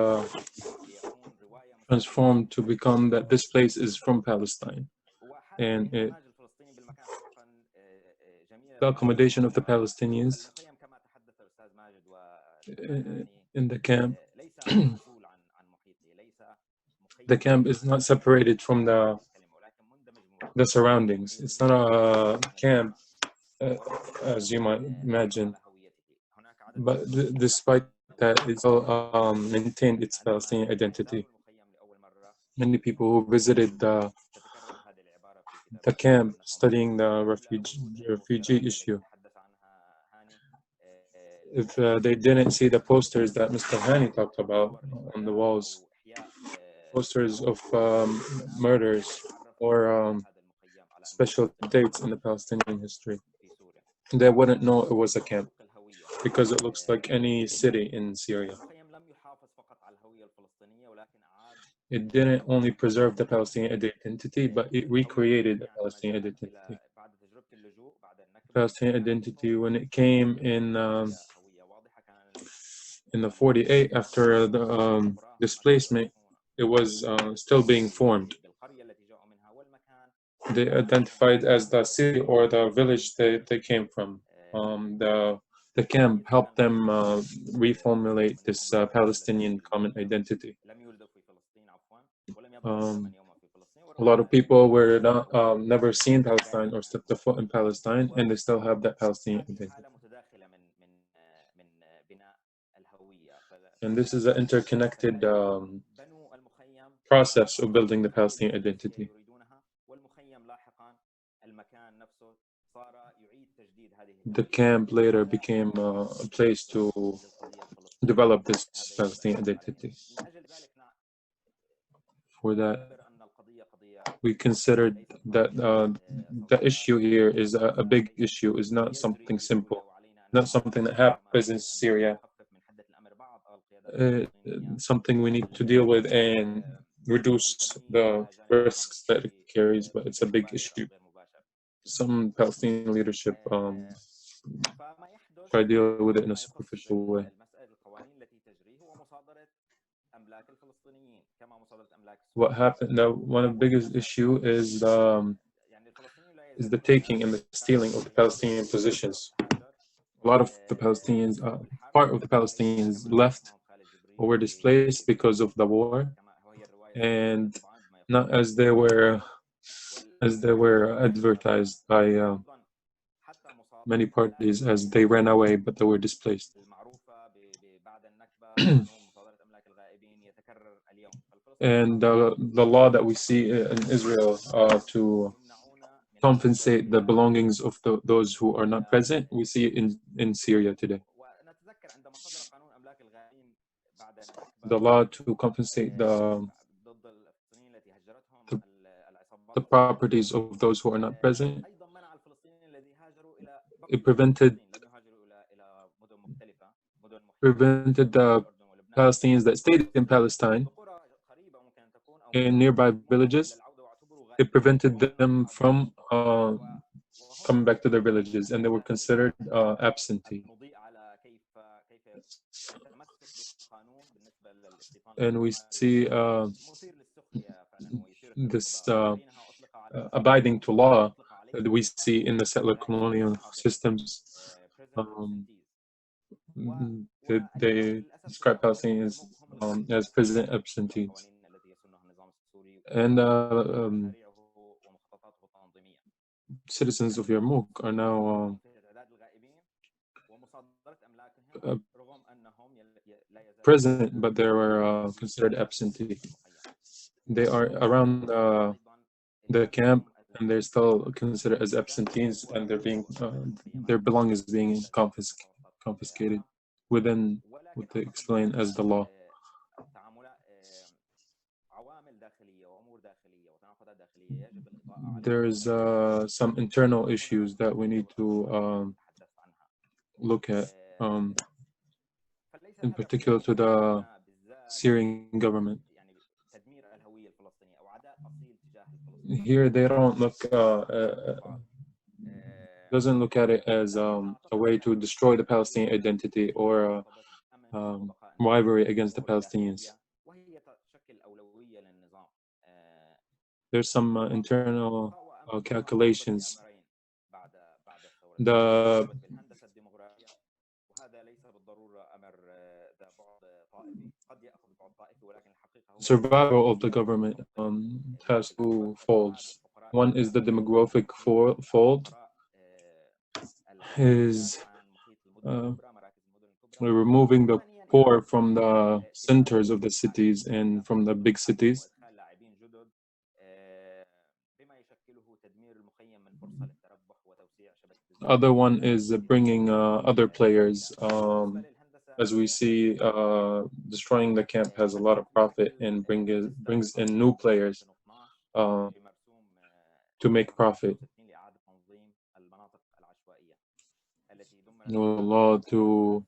transformed to become that this place is from Palestine, and the accommodation of the Palestinians in the camp. The camp is not separated from the surroundings. It's not a camp as you might imagine, but despite that, it's all maintained its Palestinian identity. Many people who visited the camp studying the refugee issue, if they didn't see the posters that Mr. Hani talked about on the walls, posters of murders or special dates in the Palestinian history, they wouldn't know it was a camp because it looks like any city in Syria. It didn't only preserve the Palestinian identity, but it recreated the Palestinian identity. Palestinian identity, when it came in the 48 after the displacement, it was still being formed. They identified as the city or the village they came from. the camp helped them reformulate this Palestinian common identity. A lot of people were not never seen Palestine or stepped a foot in Palestine, and they still have that Palestinian identity. And this is an interconnected process of building the Palestinian identity. The camp later became a place to develop this Palestinian identity. For that, we considered that the issue here is a big issue, is not something simple, not something that happens in Syria. Something we need to deal with and reduce the risks that it carries, but it's a big issue. Some Palestinian leadership try to deal with it in a superficial way. What happened now, one of the biggest issue is the taking and the stealing of the Palestinian positions. A lot of the Palestinians, part of the Palestinians left or were displaced because of the war, and not as they were advertised by many parties as they ran away, but they were displaced. And the law that we see in Israel to compensate the belongings of those who are not present, we see it in Syria today. The law to compensate the properties of those who are not present, it prevented the Palestinians that stayed in Palestine in nearby villages. It prevented them from coming back to their villages, and they were considered absentee. And we see this abiding to law that we see in the settler colonial systems. They describe Palestinians as prison absentees. And citizens of Yarmouk are now present, but they were considered absentee. They are around the camp, and they're still considered as absentees, and they're being their belongings being confiscated within what they explain as the law. There's some internal issues that we need to look at, in particular to the Syrian government. Here they don't look, doesn't look at it as a way to destroy the Palestinian identity or rivalry against the Palestinians. There's some internal calculations. The survival of the government has two folds. One is the demographic fold, is removing the poor from the centers of the cities and from the big cities. Other one is bringing other players. As we see, destroying the camp has a lot of profit and brings in new players to make profit. No law to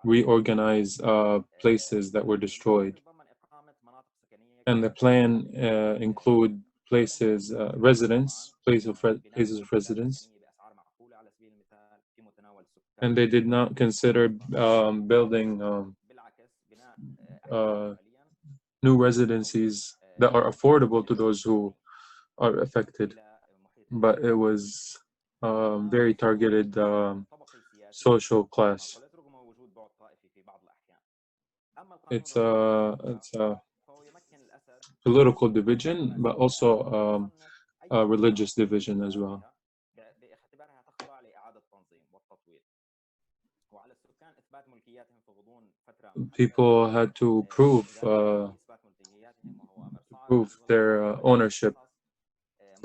reorganize places that were destroyed. And the plan include places, places of residence. And they did not consider building new residencies that are affordable to those who are affected. But it was very targeted social class. It's a political division, but also a religious division as well. People had to prove their ownership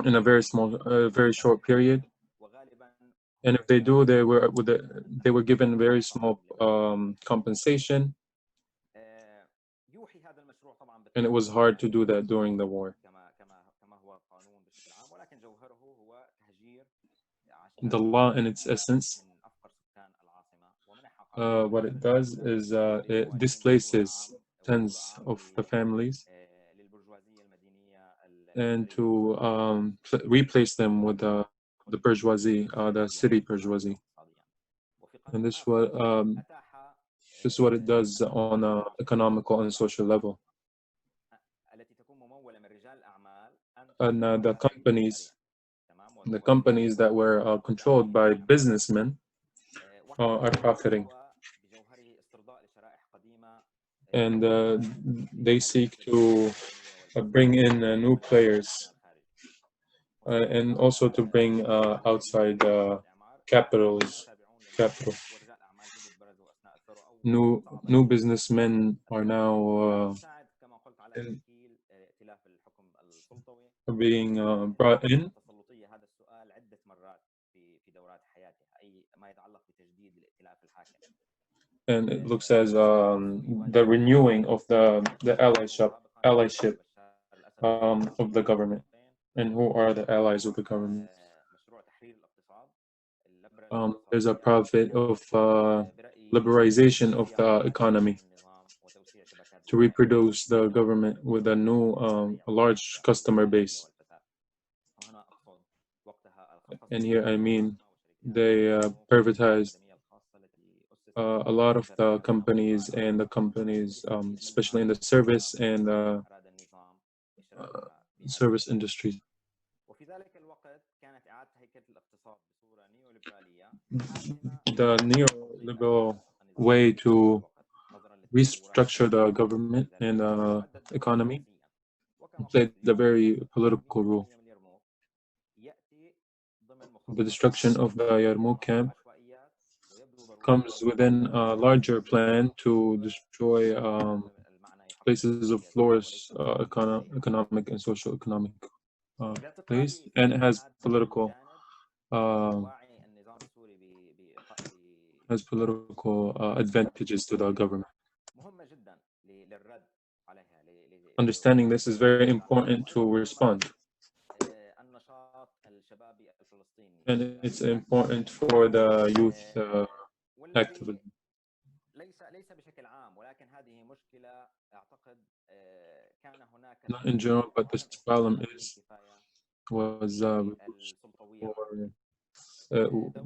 in a very short period, and if they do, they were given very small compensation, and it was hard to do that during the war. The law, in its essence, what it does is it displaces tens of the families and to replace them with the bourgeoisie, the city bourgeoisie. And this is what it does on an economical and social level. And the companies that were controlled by businessmen are profiting. And they seek to bring in new players and also to bring outside capital. New businessmen are now being brought in. And it looks as the renewing of the allyship of the government. And who are the allies of the government? There's a profit of liberalization of the economy to reproduce the government with a new large customer base. And here I mean they privatized a lot of the companies, and the companies, especially in the service and service industry. The neoliberal way to restructure the government and economy played a very political role. The destruction of the Yarmouk camp comes within a larger plan to destroy places of flourish, economic and social economic place, and it has political advantages to the government. Understanding this is very important to respond, and it's important for the youth activism. Not in general, but this problem was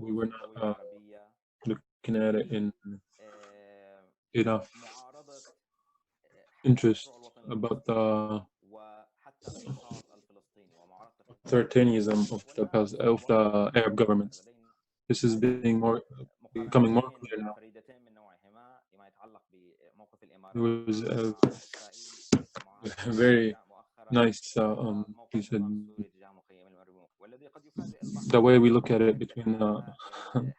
we were not looking at it in enough interest about the authoritarianism of the Arab governments. This is becoming more clear now. It was a very nice piece of the way we look at it between the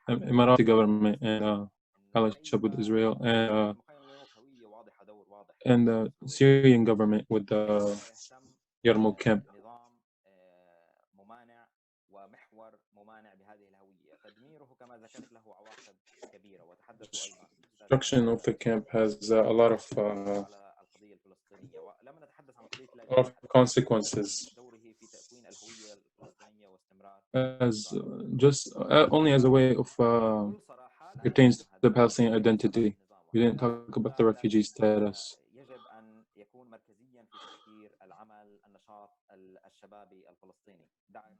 Emirati government and allyship with Israel and the Syrian government with the Yarmouk camp. Destruction of the camp has a lot of consequences, as just only as a way of pertains to the Palestinian identity. We didn't talk about the refugee status.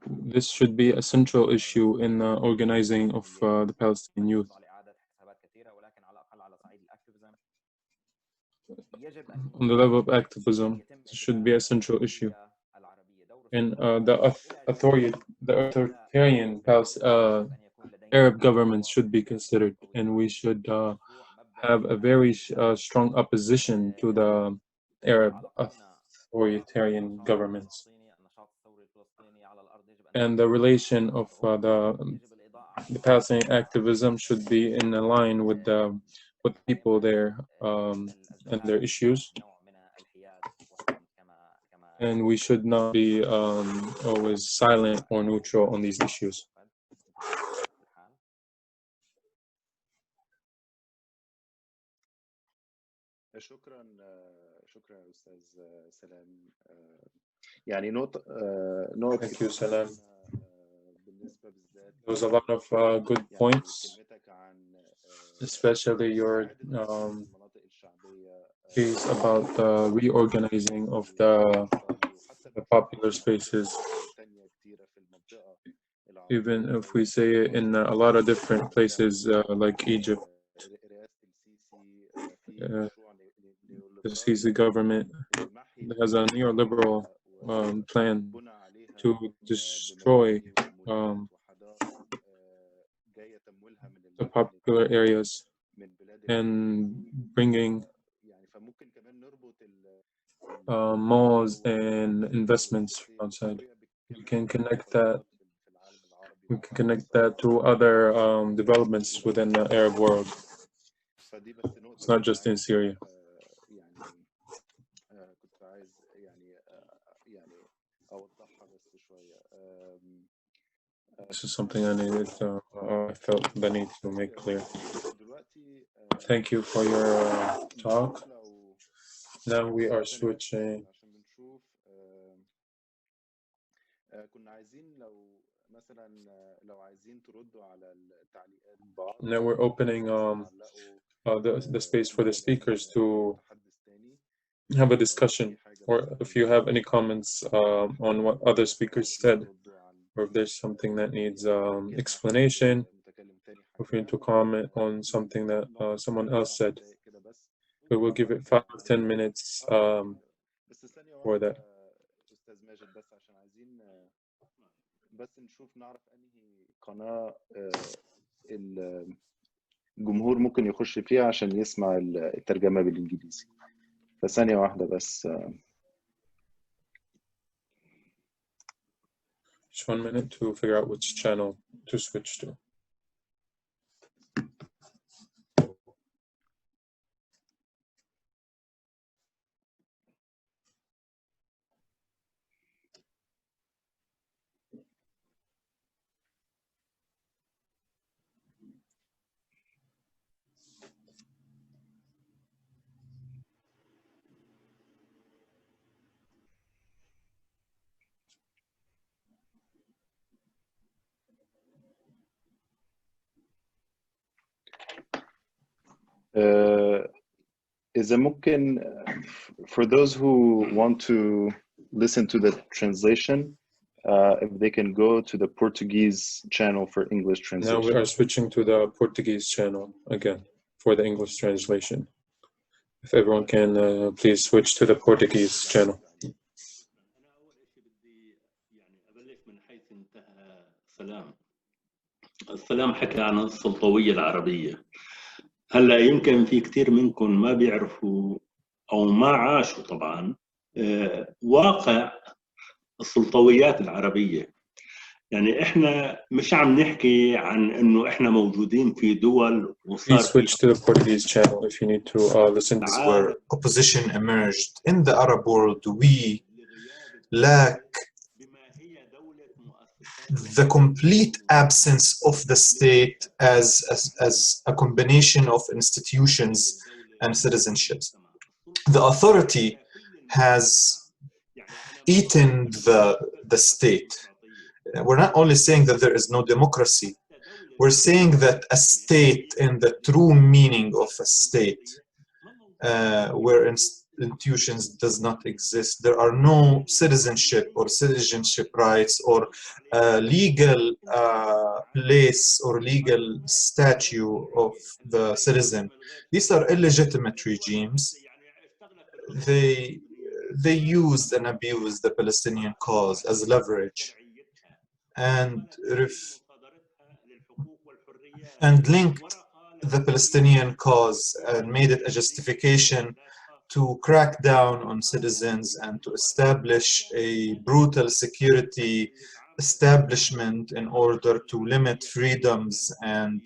This should be a central issue in the organizing of the Palestinian youth. On the level of activism, this should be a central issue. And the authoritarian Arab governments should be considered, and we should have a very strong opposition to the Arab authoritarian governments. And the relation of the Palestinian activism should be in line with the people there and their issues. And we should not be always silent or neutral on these issues. شكرا أستاذ سلام. يعني نقط Thank you, Salam. There was a lot of good points, especially your piece about the reorganizing of the popular spaces. Even if we say it in a lot of different places like Egypt, the Sisi government has a neoliberal plan to destroy the popular areas and bringing malls and investments outside. We can connect that. We can connect that to other developments within the Arab world. It's not just in Syria. This is something I needed. I felt the need to make clear. Thank you for your talk. Now we are switching. Now we're opening the space for the speakers to have a discussion, or if you have any comments on what other speakers said, or if there's something that needs explanation, or if you need to comment on something that someone else said. We will give it 5 or 10 minutes for that. بس نشوف نعرف انهي قناة الجمهور ممكن يخش فيها عشان يسمع الترجمة بالإنجليزي. فثانية واحدة بس. Just 1 minute to figure out which channel to switch to. إذا ممكن, for those who want to listen to the translation, if they can go to the Portuguese channel for English translation. Now we are switching to the Portuguese channel again for the English translation. If everyone can please switch to the Portuguese channel. السلام حكى عن السلطوية العربية. هلا يمكن في كثير منكم ما بيعرفوا أو ما عاشوا طبعا واقع السلطويات العربية. يعني إحنا مش عم نحكي عن إنه إحنا موجودين في دول وصار. Please switch to the Portuguese channel if you need to listen to where opposition emerged. In the Arab world, we lack the complete absence of the state as a combination of institutions and citizenships. The authority has eaten the state. We're not only saying that there is no democracy, we're saying that a state in the true meaning of a state, where institutions does not exist, there are no citizenship rights or legal place or legal statue of the citizen. These are illegitimate regimes. They used and abused the Palestinian cause as leverage, and and linked the Palestinian cause and made it a justification to crack down on citizens and to establish a brutal security establishment in order to limit freedoms, and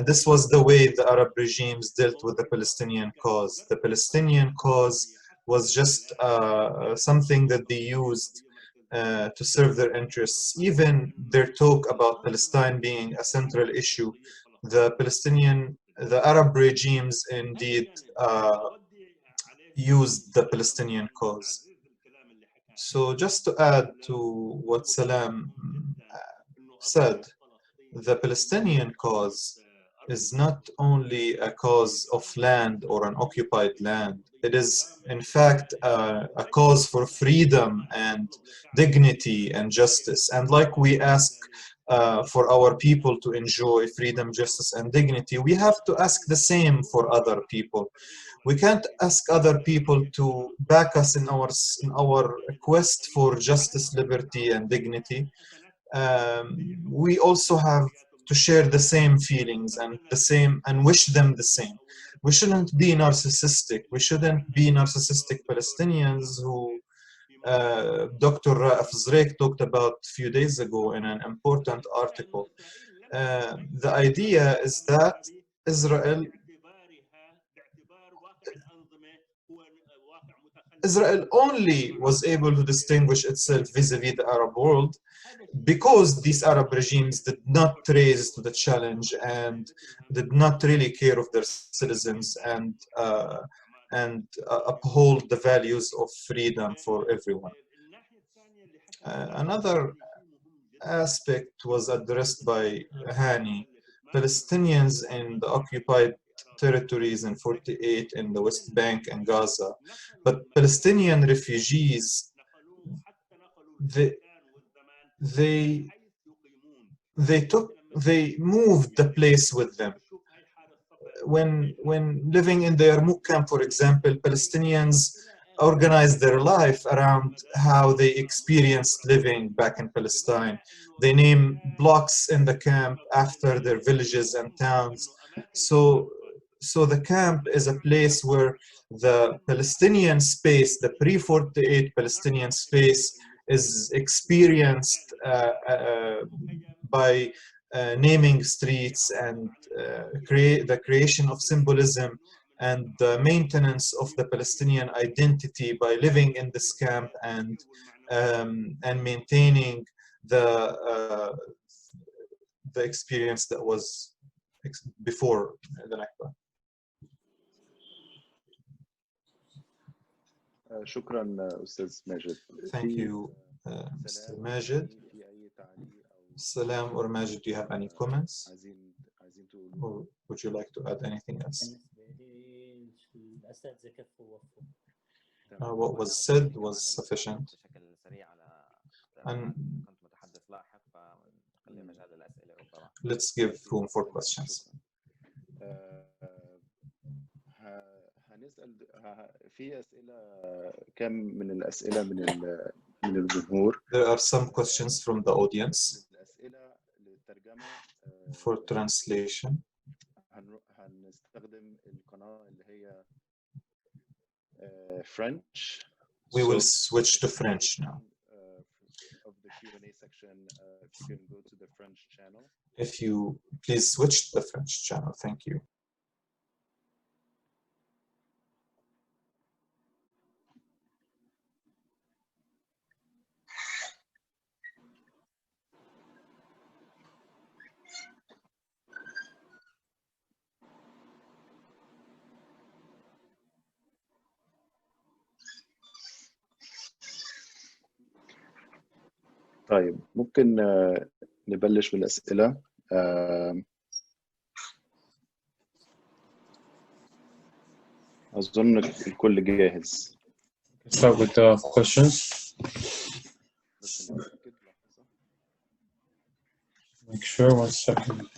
this was the way the Arab regimes dealt with the Palestinian cause. The Palestinian cause was just something that they used to serve their interests. Even their talk about Palestine being a central issue, the Arab regimes indeed used the Palestinian cause. So just to add to what Salam said, the Palestinian cause is not only a cause of land or an occupied land. It is, in fact, a cause for freedom and dignity and justice. And like we ask for our people to enjoy freedom, justice, and dignity, we have to ask the same for other people. We can't ask other people to back us in our quest for justice, liberty, and dignity. We also have to share the same feelings and wish them the same. We shouldn't be narcissistic. We shouldn't be narcissistic Palestinians who Dr. Ra'af Zreik talked about a few days ago in an important article. The idea is that Israel only was able to distinguish itself vis-a-vis the Arab world because these Arab regimes did not raise to the challenge and did not really care of their citizens and uphold the values of freedom for everyone. Another aspect was addressed by Hani. Palestinians in the occupied territories in 48 in the West Bank and Gaza, but Palestinian refugees, they moved the place with them. When living in the Yarmouk camp, for example, Palestinians organized their life around how they experienced living back in Palestine. They name blocks in the camp after their villages and towns. So the camp is a place where the Palestinian space, the pre-48 Palestinian space, is experienced by naming streets and the creation of symbolism and the maintenance of the Palestinian identity by living in this camp and maintaining the experience that was before the Nakba. شكرا أستاذ ماجد. Thank you, Mr. Majed. Salam or Majed, do you have any comments? Or would you like to add anything else? What was said was sufficient. And let's give room for questions. هنسأل في أسئلة كم من الأسئلة من الجمهور. There are some questions from the audience. For translation. هنستخدم القناة اللي هي French. We will switch to French now. Of the Q&A section, if you can go to the French channel. If you please switch to the French channel, thank you. طيب ممكن نبلش بالأسئلة. أظن الكل جاهز. Start with the questions. Make sure, 1 second.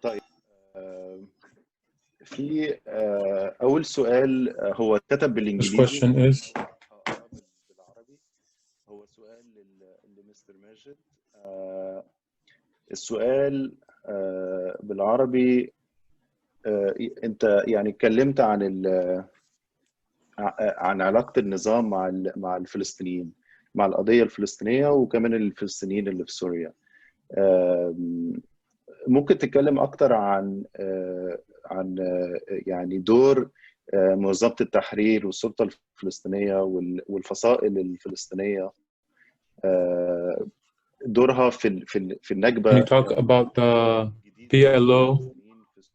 طيب في أول سؤال هو اتكتب This بالإنجليزي. question is بالعربي. هو سؤال لمستر ماجد. السؤال بالعربي، أنت يعني اتكلمت عن علاقة النظام مع الفلسطينيين، مع القضية الفلسطينية وكمان الفلسطينيين اللي في سوريا. ممكن تتكلم أكتر عن يعني دور منظمة التحرير والسلطة الفلسطينية والفصائل الفلسطينية، دورها في النكبة. Can you talk about the PLO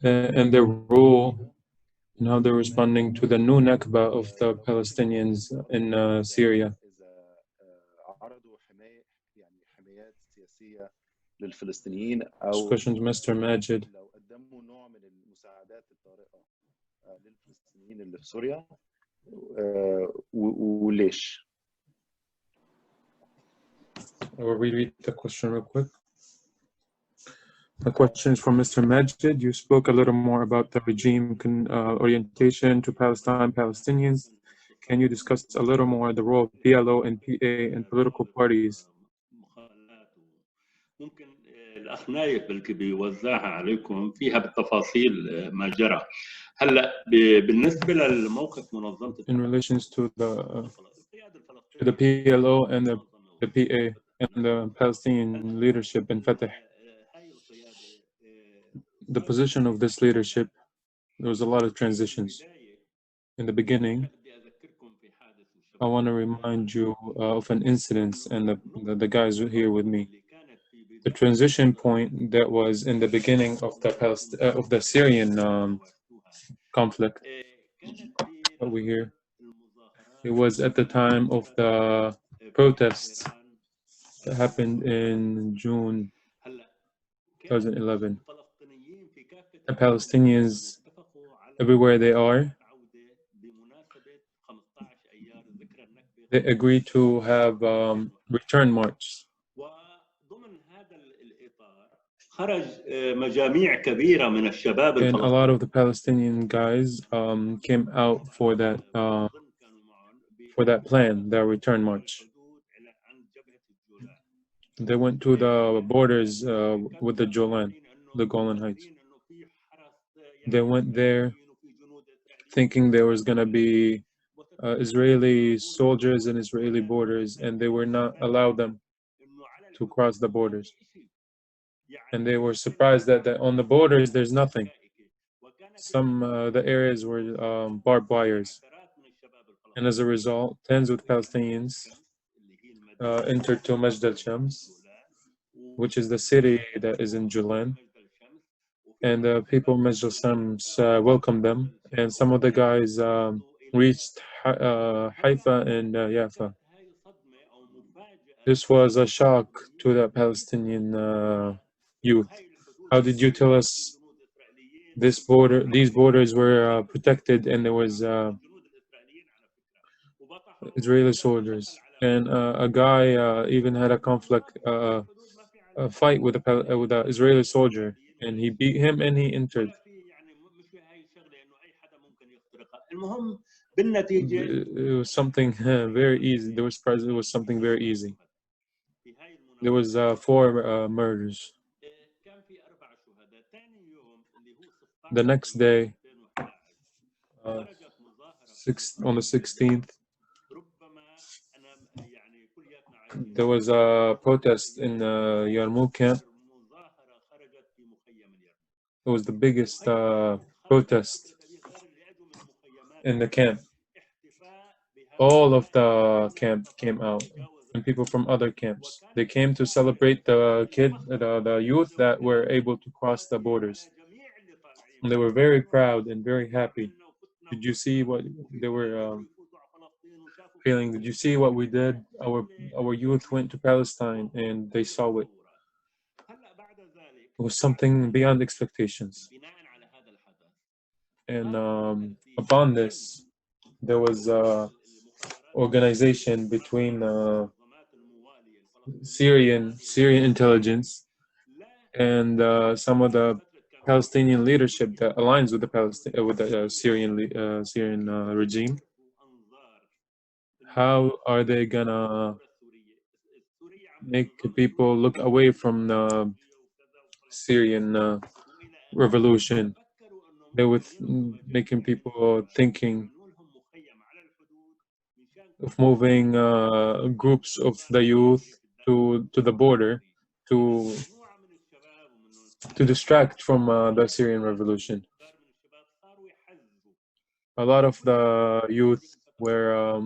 and their role and how they're responding to the new Nakba of the Palestinians in Syria? عرضوا حمايات سياسية للفلسطينيين This question is Mr. Majed. لو قدموا نوع من المساعدات الطارئة للفلسطينيين اللي في سوريا، وليش؟ I will read the question real quick. The question is from Mr. Majed. You spoke a little more about the regime orientation to Palestinians. Can you discuss a little more the role of PLO and PA and political parties? ممكن الأخ نايف بلكي بيوزعها عليكم فيها بالتفاصيل ما جرى. هلا بالنسبة للموقف منظمة in relations to the PLO and the PA and the Palestinian leadership in Fatah. The position of this leadership, there was a lot of transitions. In the beginning, I want to remind you of an incident, and the guys here with me. The transition point that was in the beginning of the Syrian conflict that we hear. It was at the time of the protests that happened in June 2011. The Palestinians, everywhere they are, they agreed to have return march. And a lot of the Palestinian guys came out for that plan, their return march. They went to the borders with the Golan Heights. They went there thinking there was going to be Israeli soldiers and Israeli borders, and they were not allowed them to cross the borders. And they were surprised that on the borders there's nothing. Some the areas were barbed wires. And as a result, tens of Palestinians entered to Majed al-Shams, which is the city that is in Julan. And the people of Majed al-Shams welcomed them. And some of the guys reached Haifa and Jaffa. This was a shock to the Palestinian youth. How did you tell us these borders were protected and there was Israeli soldiers? And a guy even had a conflict, a fight with a Israeli soldier, and he beat him and he entered. It was something very easy. It was something very easy. There was 4 murders. The next day, on the 16th, there was a protest in the Yarmouk Camp. It was the biggest protest in the camp. All of the camp came out, and people from other camps. They came to celebrate the youth that were able to cross the borders. And they were very proud and very happy. Did you see what they were feeling? Did you see what we did? Our youth went to Palestine and they saw it. It was something beyond expectations. And upon this, there was organization between Syrian intelligence and some of the Palestinian leadership that aligns with the Syrian regime, how are they gonna make people look away from the Syrian revolution? They were making people thinking of moving groups of the youth to the border to distract from the Syrian revolution. A lot of the youth were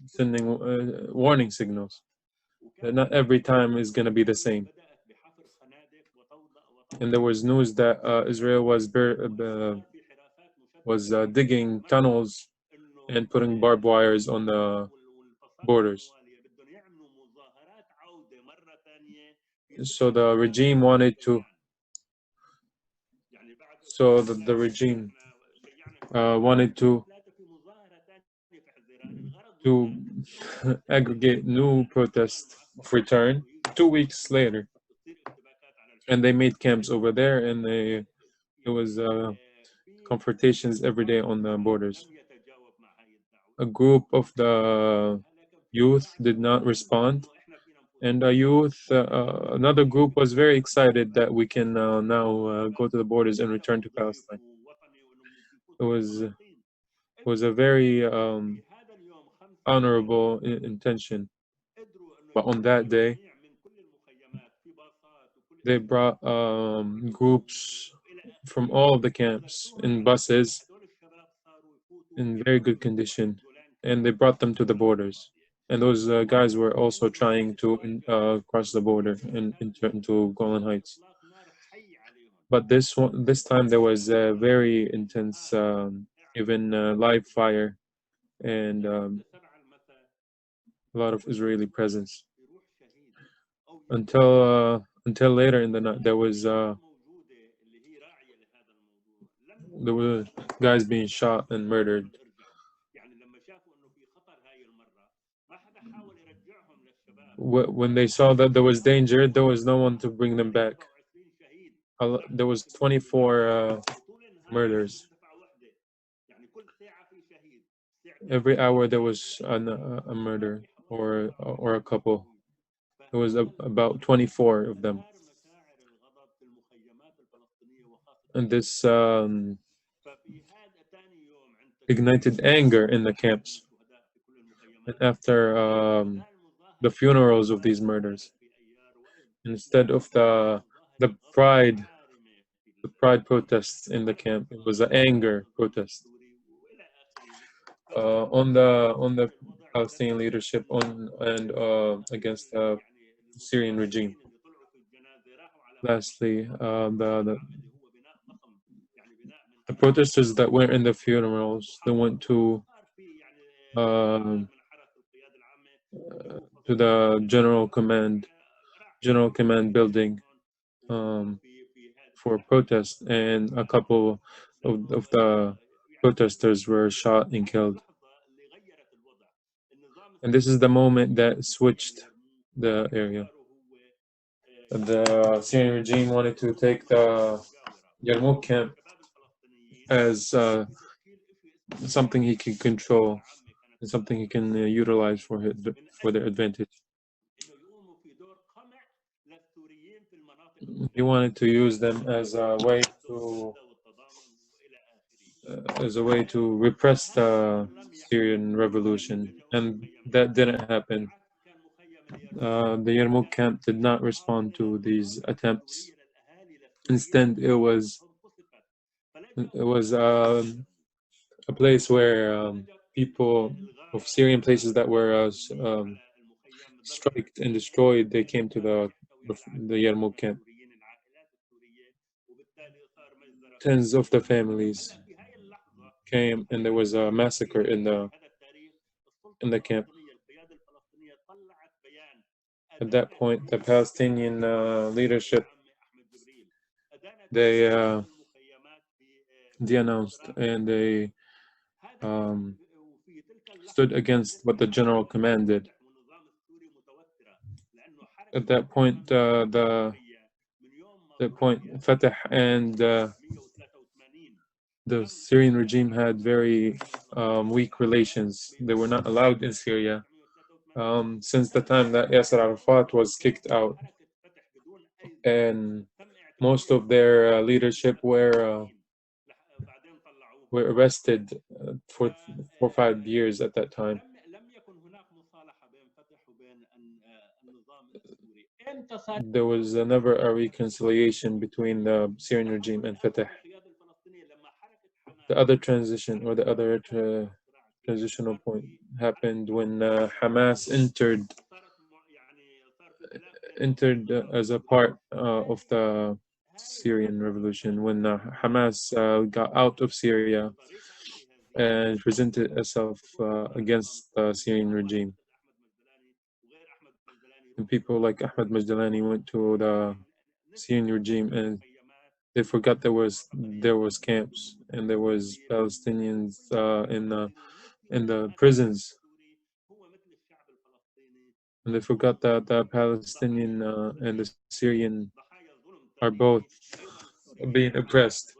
sending warning signals that not every time is going to be the same. And there was news that Israel was digging tunnels and putting barbed wires on the borders. So the regime wanted to. So the regime wanted to aggregate new protests of return 2 weeks later, and they made camps over there, and there was confrontations every day on the borders. A group of the youth did not respond, and another group was very excited that we can now go to the borders and return to Palestine. It was a very honorable intention, but on that day they brought groups from all of the camps in buses in very good condition, and they brought them to the borders. And those guys were also trying to cross the border and enter into Golan Heights. But this time there was a very intense, even live fire, and a lot of Israeli presence. Until later in the night, there were guys being shot and murdered. When they saw that there was danger, there was no one to bring them back. There was 24 murders. Every hour there was a murder or a couple. There was about 24 of them. And this ignited anger in the camps. And after the funerals of these murders, instead of the pride protests in the camp, it was an anger protest on the Palestinian leadership and against the Syrian regime. Lastly, the protesters that were in the funerals, they went to the general command building for protest, and a couple of the protesters were shot and killed. And this is the moment that switched the area. The Syrian regime wanted to take the Yarmouk camp as something he can control and something he can utilize for their advantage. He wanted to use them as a way to repress the Syrian revolution, and that didn't happen. The Yarmouk camp did not respond to these attempts. Instead, it was a place where people of Syrian places that were striked and destroyed, they came to the Yarmouk camp. Tens of the families came, and there was a massacre in the camp. At that point, the Palestinian leadership, they denounced and they stood against what the general command did. At that point, the the point, Fatah and the Syrian regime had very weak relations. They were not allowed in Syria since the time that Yasser Arafat was kicked out, and most of their leadership were arrested for 4 or 5 years at that time. There was never a reconciliation between the Syrian regime and Fatah. The other transition, or the other transitional point, happened when Hamas entered as a part of the Syrian revolution. When Hamas got out of Syria and presented itself against the Syrian regime. And people like Ahmed Majdalani went to the Syrian regime and they forgot there was camps and there was Palestinians in the prisons, and they forgot that the Palestinian and the Syrian are both being oppressed,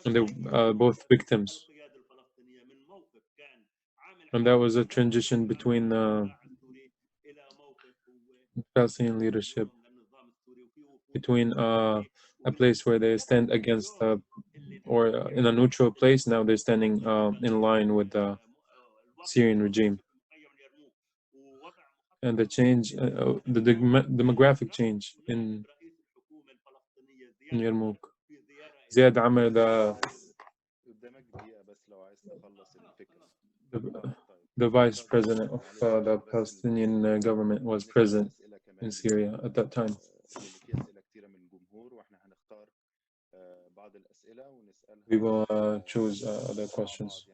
and they're both victims. And that was a transition between Palestinian leadership, between a place where they stand against or in a neutral place. Now they're standing in line with the Syrian regime. And the change, the demographic change in Yarmouk. زياد عمر the vice president of the Palestinian government was present in Syria at that time. We will choose other questions.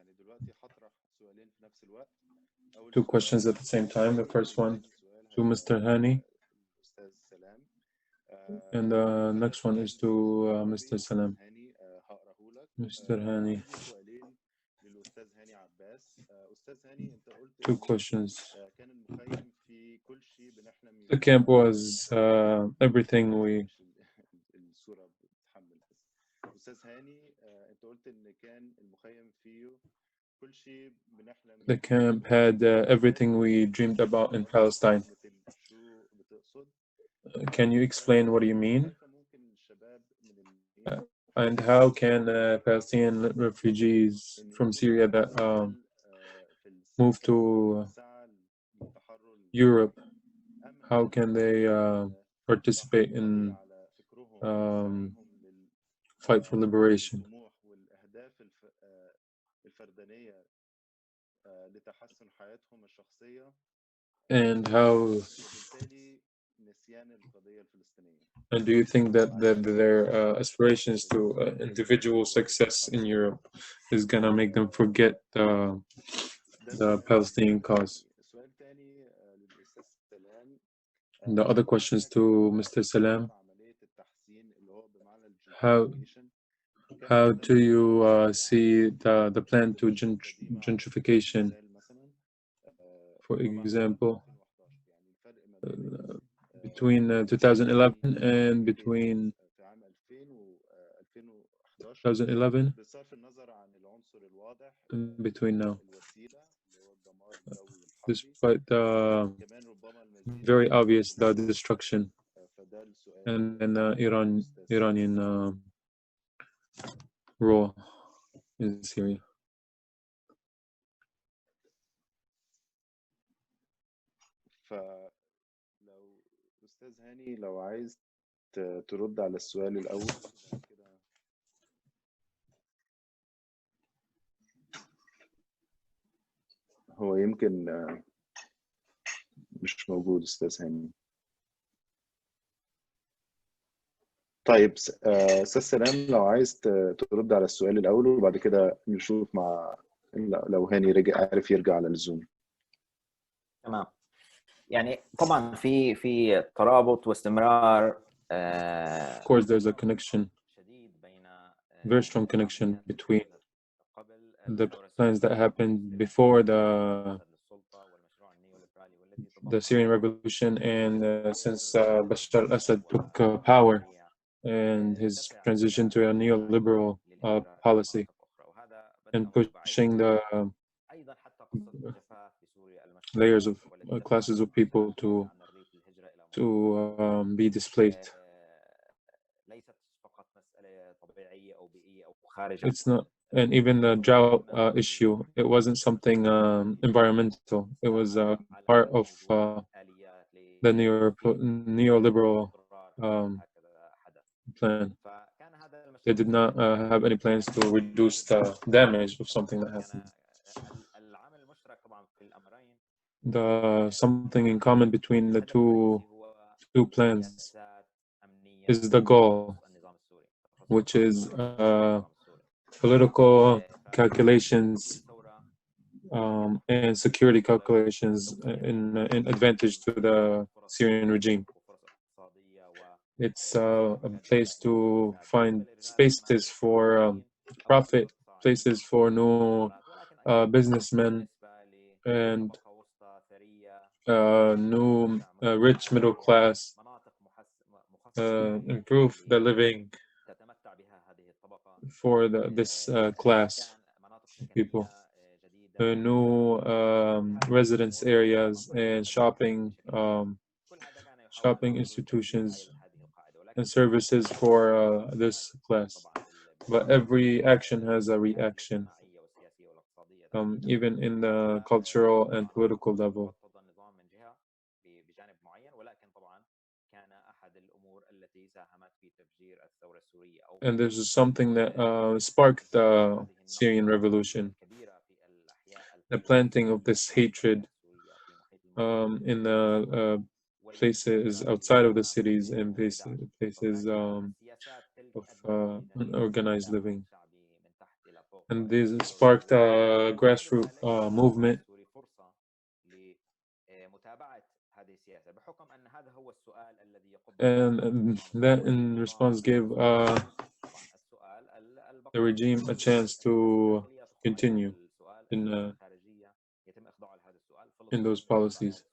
2 questions at the same time. The first one to Mr. Hani, and the next one is to Mr. Salam. Mr. Hani. 2 questions. The camp was everything we. The camp had everything we dreamed about in Palestine. Can you explain what do you mean? And how can Palestinian refugees from Syria that move to Europe, how can they participate in fight for liberation? And how? And do you think that their aspirations to individual success in Europe is gonna make them forget the Palestinian cause? And the other questions to Mr. Salam. How do you see the plan to gentrification? For example, between 2011 and between 2011 and between now, despite the very obvious the destruction and Iranian role in Syria. فلو أستاذ هاني لو عايز ترد على السؤال الأول كده. هو يمكن مش موجود أستاذ هاني. طيب أستاذ سلام لو عايز ترد على السؤال الأول وبعد كده نشوف مع لو هاني عارف يرجع على الزوم. تمام. يعني طبعا في ترابط واستمرار. Of course, there's a connection, very strong connection between the plans that happened before the Syrian revolution and since Bashar al-Assad took power. and his transition to a neoliberal policy and pushing the layers of classes of people to be displaced. It's not, and even the drought issue, it wasn't something environmental. It was part of the neoliberal plan. They did not have any plans to reduce the damage of something that happened. The something in common between the two plans is the goal, which is political calculations and security calculations in advantage to the Syrian regime. It's a place to find spaces for profit, places for new businessmen, and new rich middle class, improve the living for this class of people. New residence areas and shopping institutions and services for this class. But every action has a reaction, even in the cultural and political level. And this is something that sparked the Syrian revolution, the planting of this hatred in the places outside of the cities and places of unorganized living. And this sparked a grassroots movement. And that in response gave the regime a chance to continue in those policies.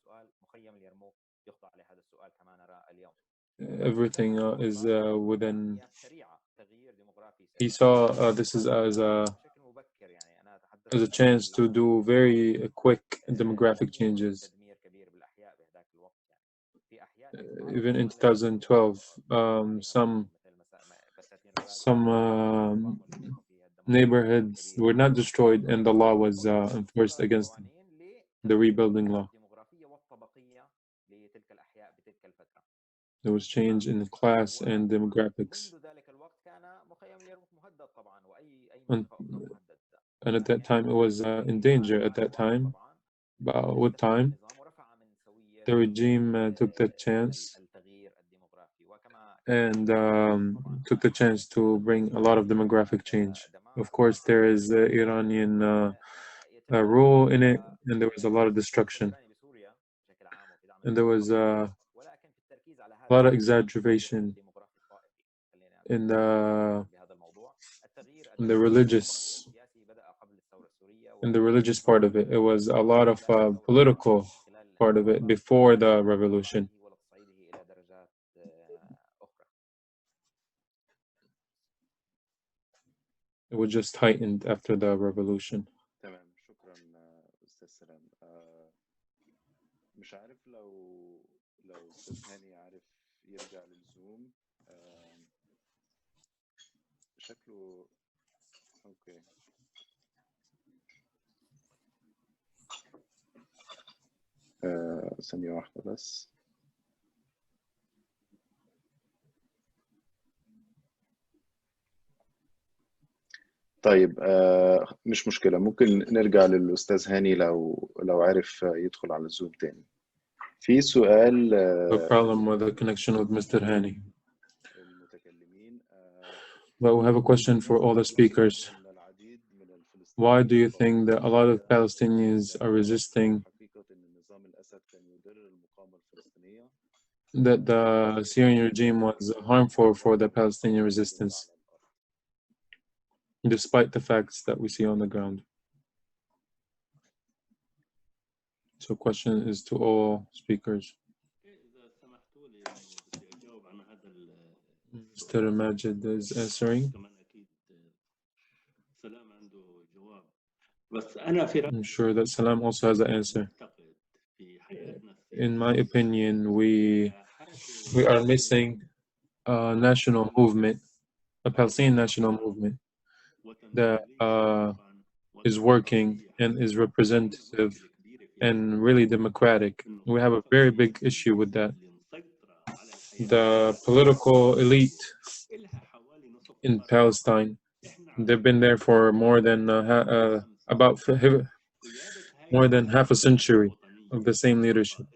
Everything is within. He saw this as a chance to do very quick demographic changes. Even in 2012, some neighborhoods were not destroyed, and the law was enforced against them, the rebuilding law. There was change in class and demographics. And at that time, it was in danger at that time. But with time, the regime took that chance and took the chance to bring a lot of demographic change. Of course, there is Iranian rule in it, and there was a lot of destruction. And there was a lot of exaggeration in the religious part of it. It was a lot of political part of it before the revolution. It was just heightened after the revolution. تمام شكرا استاذ سلام. مش عارف لو استاذ هاني عارف يرجع للزوم. شكله اوكي. ثانية واحدة بس. طيب مش مشكلة، ممكن نرجع للأستاذ هاني لو عارف يدخل على الزوم تاني. في سؤال. The problem with the connection with Mr. Hani. But we have a question for all the speakers. Why do you think that a lot of Palestinians are resisting that the Syrian regime was harmful for the Palestinian resistance, despite the facts that we see on the ground? So question is to all speakers. Mr. Majed is answering. I'm sure that Salam also has an answer. In my opinion, we are missing a national movement, a Palestinian national movement that is working and is representative and really democratic. We have a very big issue with that. The political elite in Palestine, they've been there for more than more than half a century of the same leadership.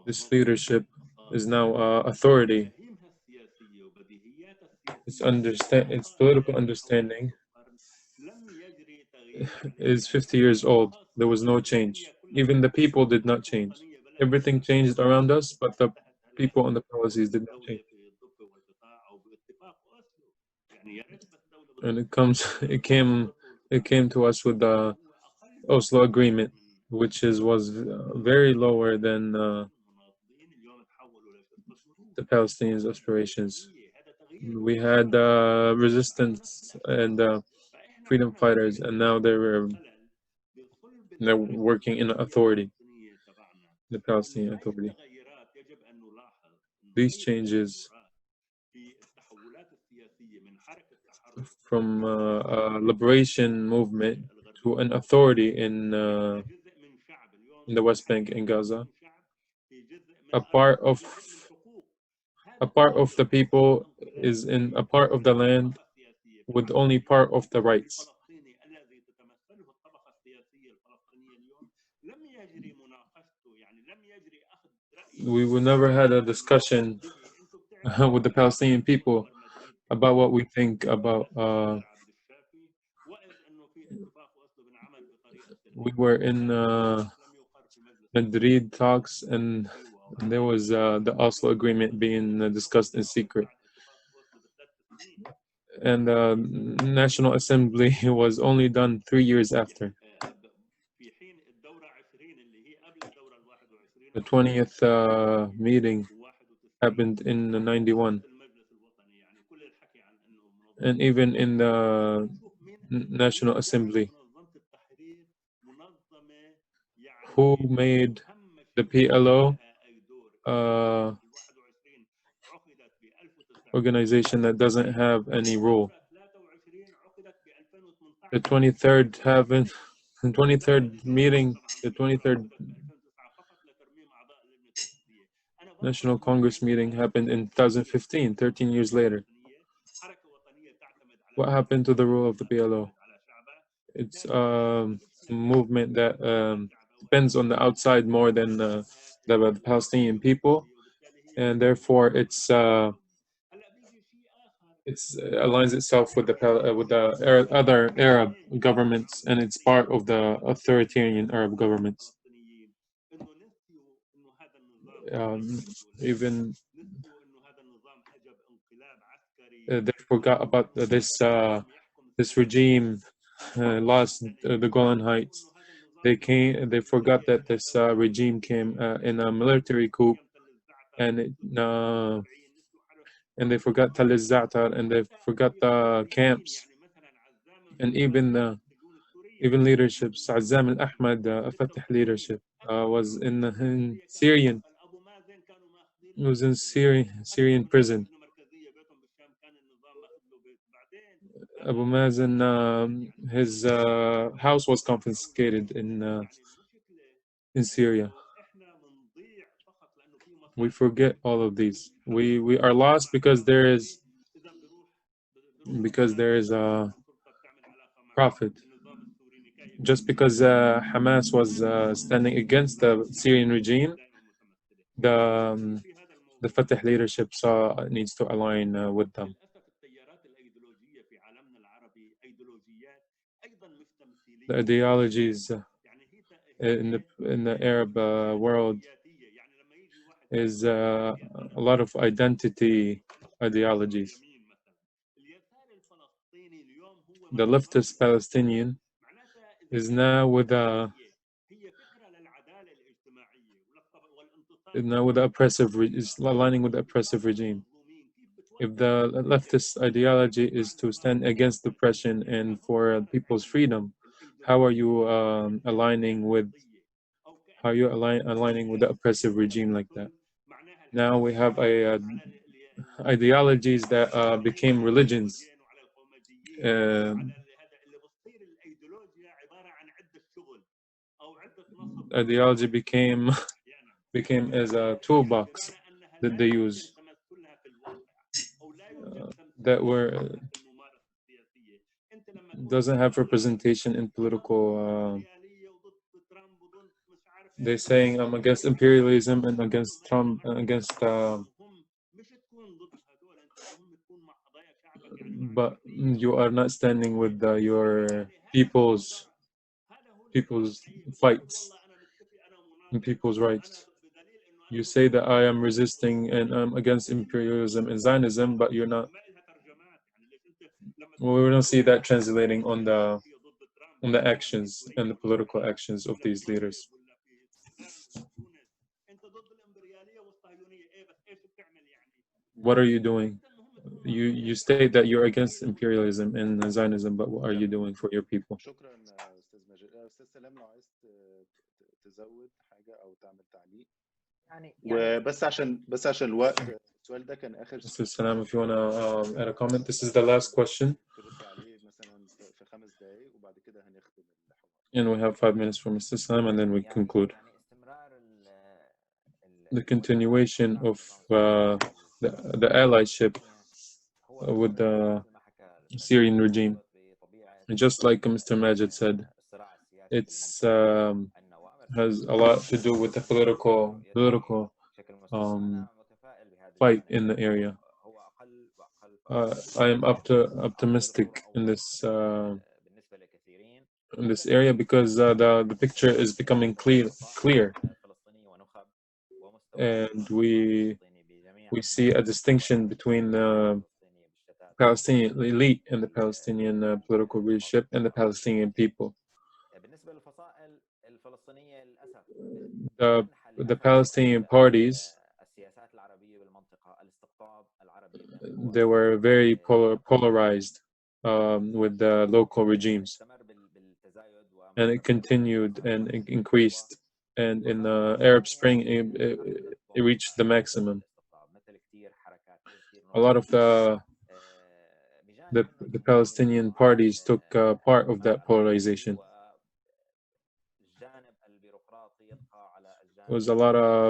This leadership is now authority. Its political understanding is 50 years old. There was no change. Even the people did not change. Everything changed around us, but the people and the policies did not change. And it came to us with the Oslo Agreement, which was very lower than the Palestinians' aspirations. We had resistance and freedom fighters, and now they're working in authority, the Palestinian Authority. These changes from a liberation movement to an authority in the West Bank and Gaza, a part of the people is in a part of the land with only part of the rights. We would never had a discussion with the Palestinian people about what we think about. We were in Madrid talks, and there was the Oslo Agreement being discussed in secret. And the National Assembly was only done 3 years after. The 20th meeting happened in 91. And even in the National Assembly, who made the PLO organization that doesn't have any rule? The 23rd meeting, the 23rd National Congress meeting happened in 2015, 13 years later. What happened to the rule of the PLO? It's a movement that depends on the outside more than the Palestinian people, and therefore it aligns itself with the other Arab governments, and it's part of the authoritarian Arab governments. Even they forgot about this regime lost the Golan Heights. They forgot that this regime came in a military coup, and they forgot Tal al-Za'atar, and they forgot the camps, and even leadership. Azzam al-Ahmad, Fatah leadership, was in Syrian. He was in Syrian prison. Abu Mazen, his house was confiscated in Syria. We forget all of these. We are lost because there is a profit. Just because Hamas was standing against the Syrian regime, the Fatah leadership needs to align with them. The ideologies in the Arab world is a lot of identity ideologies. The leftist Palestinian is now with the oppressive, is aligning with the oppressive regime. If the leftist ideology is to stand against oppression and for people's freedom, how are you aligning with the oppressive regime like that? Now we have ideologies that became religions. Ideology became as a toolbox that they use that doesn't have representation in political. They're saying I'm against imperialism and against Trump and against. But you are not standing with your people's fights and people's rights. You say that I am resisting and I'm against imperialism and Zionism, but you're not. Well, we don't see that translating on the actions and the political actions of these leaders. What are you doing? You state that you're against imperialism and Zionism, but what are you doing for your people? شكرا استاذ ماجد. استاذ سلام لو عايز تزود حاجه او تعمل تعليق وبس عشان الوقت. السؤال ده كان اخر Mr. Salam, if you want to add a comment, this is the last question. ترد عليه مثلا في 5 دقائق وبعد كده هنختم الحوار. And we have 5 minutes for Mr. Salam, and then we conclude. The continuation of the allyship with the Syrian regime, just like Mr. Majed said, it's has a lot to do with the political fight in the area. I am optimistic in this area because the picture is becoming clear, and we see a distinction between the Palestinian elite and the Palestinian political leadership and the Palestinian people. The Palestinian parties, they were very polarized with the local regimes, and it continued and increased, and in the Arab Spring it reached the maximum. A lot of the Palestinian parties took part of that polarization. There was a lot of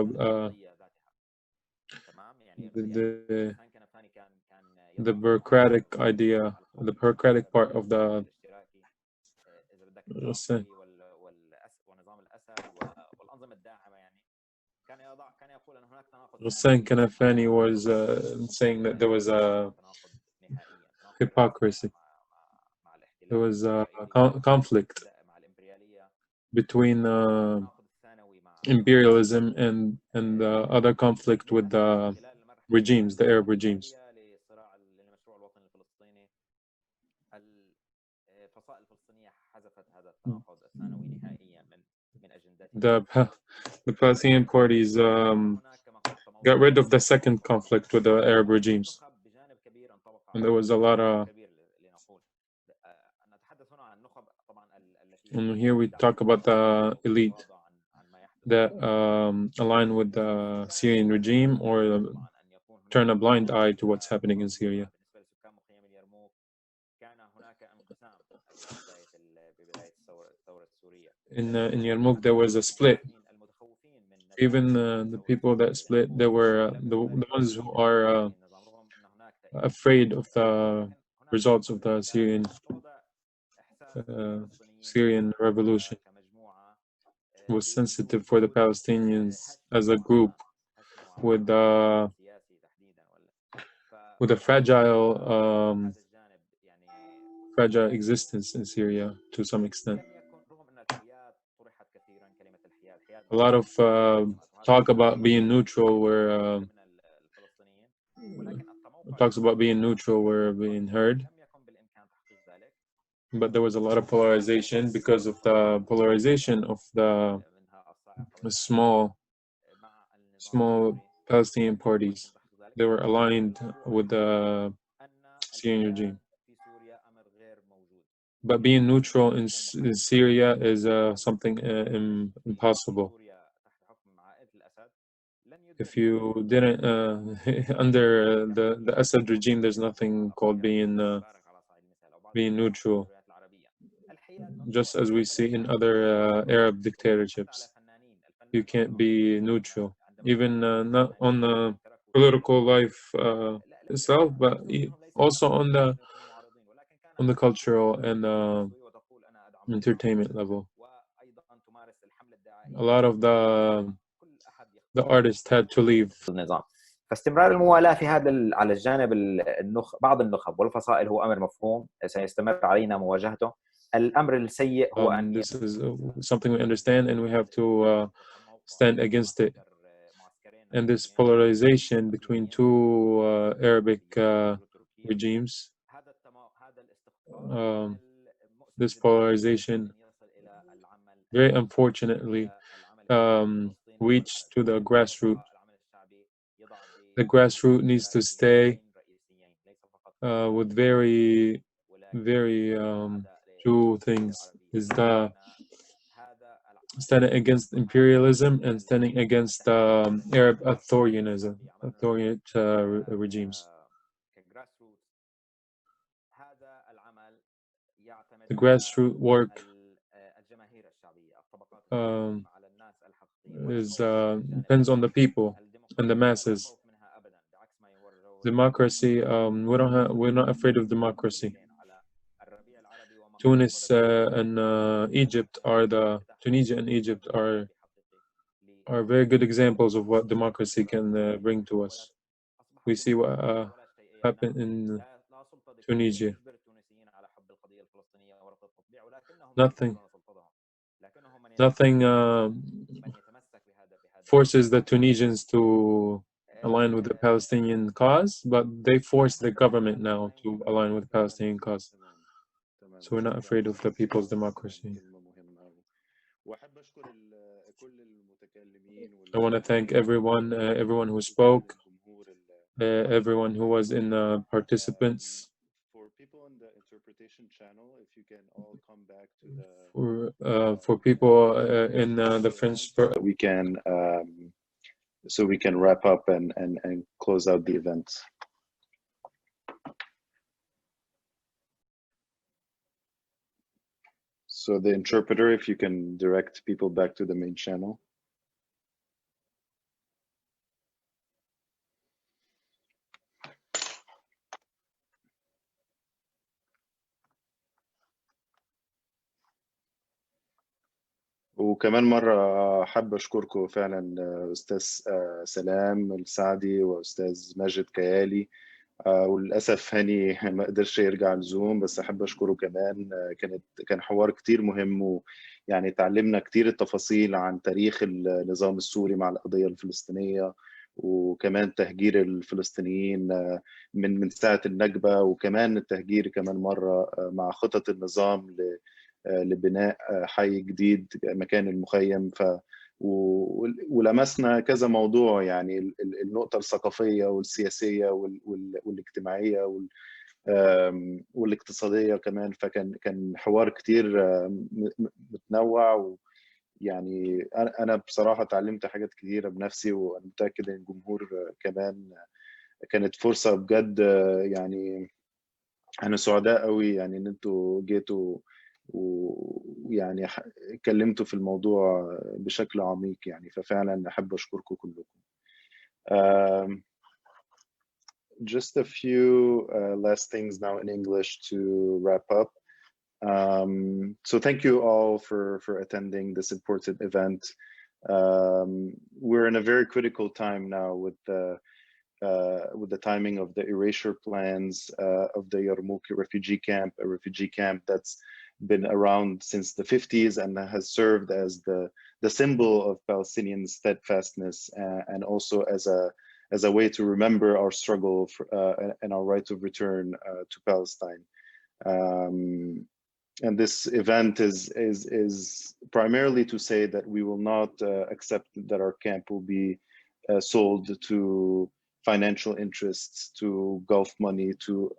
the bureaucratic idea, the bureaucratic part of the Hussein Kanafani was saying that there was a hypocrisy. There was a conflict between imperialism and the other conflict with the regimes, the Arab regimes. The Palestinian parties got rid of the second conflict with the Arab regimes, and there was a lot of. And here we talk about the elite that align with the Syrian regime or turn a blind eye to what's happening in Syria. In Yarmouk, there was a split. Even the people that split, there were the ones who are afraid of the results of the Syrian revolution. Was sensitive for the Palestinians as a group with a fragile existence in Syria to some extent. A lot of talk about being neutral were being heard, but there was a lot of polarization because of the polarization of the small Palestinian parties. they were aligned with the Syrian regime. But being neutral in Syria is something impossible. If you didn't under the Assad regime, there's nothing called being neutral, just as we see in other Arab dictatorships. You can't be neutral, even not on the political life itself, but also on the cultural and entertainment level. A lot of the artists had to leave. النظام. فاستمرار الموالاة في هذا على الجانب بعض النخب والفصائل هو أمر مفهوم سيستمر علينا مواجهته. الأمر السيء هو أن this is something we understand and we have to stand against it. And this polarization between two Arabic regimes, this polarization very unfortunately reached to the grassroots. The grassroots needs to stay with very two things, is the standing against imperialism and standing against Arab authoritarianism, regimes. The grassroots work depends on the people and the masses. Democracy, we're not afraid of democracy. Tunis and Egypt Tunisia and Egypt are very good examples of what democracy can bring to us. We see what happened in Tunisia. Nothing forces the Tunisians to align with the Palestinian cause, but they force the government now to align with the Palestinian cause. So we're not afraid of the people's democracy. I want to thank everyone who spoke, everyone who was in the participants. For people in the interpretation channel, if you can all come back to the for people in the French, so we can wrap up and close out the event. So the interpreter, if you can direct people back to the main channel. وكمان مرة حابة أشكركم فعلا أستاذ سلام السعدي وأستاذ ماجد كيالي، وللأسف هاني ما قدرش يرجع الزوم، بس أحب أشكره كمان. كان حوار كتير مهم، ويعني تعلمنا كتير التفاصيل عن تاريخ النظام السوري مع القضية الفلسطينية، وكمان تهجير الفلسطينيين من ساعة النكبة، وكمان التهجير كمان مرة مع خطط النظام لبناء حي جديد مكان المخيم. ولمسنا كذا موضوع، يعني النقطة الثقافية والسياسية والاجتماعية والاقتصادية كمان. فكان حوار كتير متنوع، يعني أنا بصراحة تعلمت حاجات كتيرة بنفسي، وأنا متأكد إن الجمهور كمان. كانت فرصة بجد، يعني أنا سعداء قوي يعني إن أنتوا جيتوا ويعني اتكلمتوا في الموضوع بشكل عميق يعني. ففعلا أحب أشكركم كلكم. Just a few last things now in English to wrap up. So thank you all for attending this important event. We're in a very critical time now with the timing of the erasure plans of the Yarmouk Refugee Camp, a refugee camp that's been around since the 50s and has served as the symbol of Palestinian steadfastness, and also as a way to remember our struggle and our right of return to Palestine. And this event is primarily to say that we will not accept that our camp will be sold to financial interests, to Gulf money, to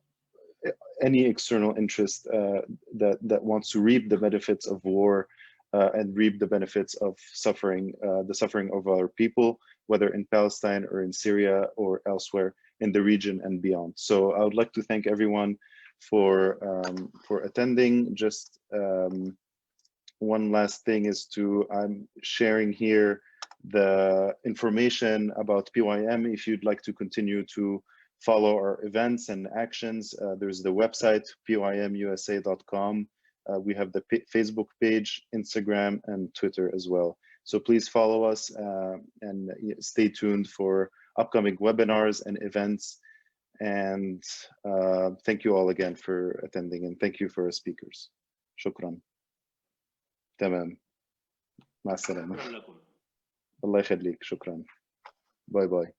any external interest that wants to reap the benefits of war and reap the benefits of suffering, the suffering of our people, whether in Palestine or in Syria or elsewhere in the region and beyond. So I would like to thank everyone for attending. Just one last thing is I'm sharing here the information about PYM. If you'd like to continue to follow our events and actions, there's the website, pymusa.com. We have the Facebook page, Instagram, and Twitter as well. So please follow us and stay tuned for upcoming webinars and events. And thank you all again for attending, and thank you for our speakers. Shukran. تمام. مع السلامة. الله يخليك. شكرا. باي باي.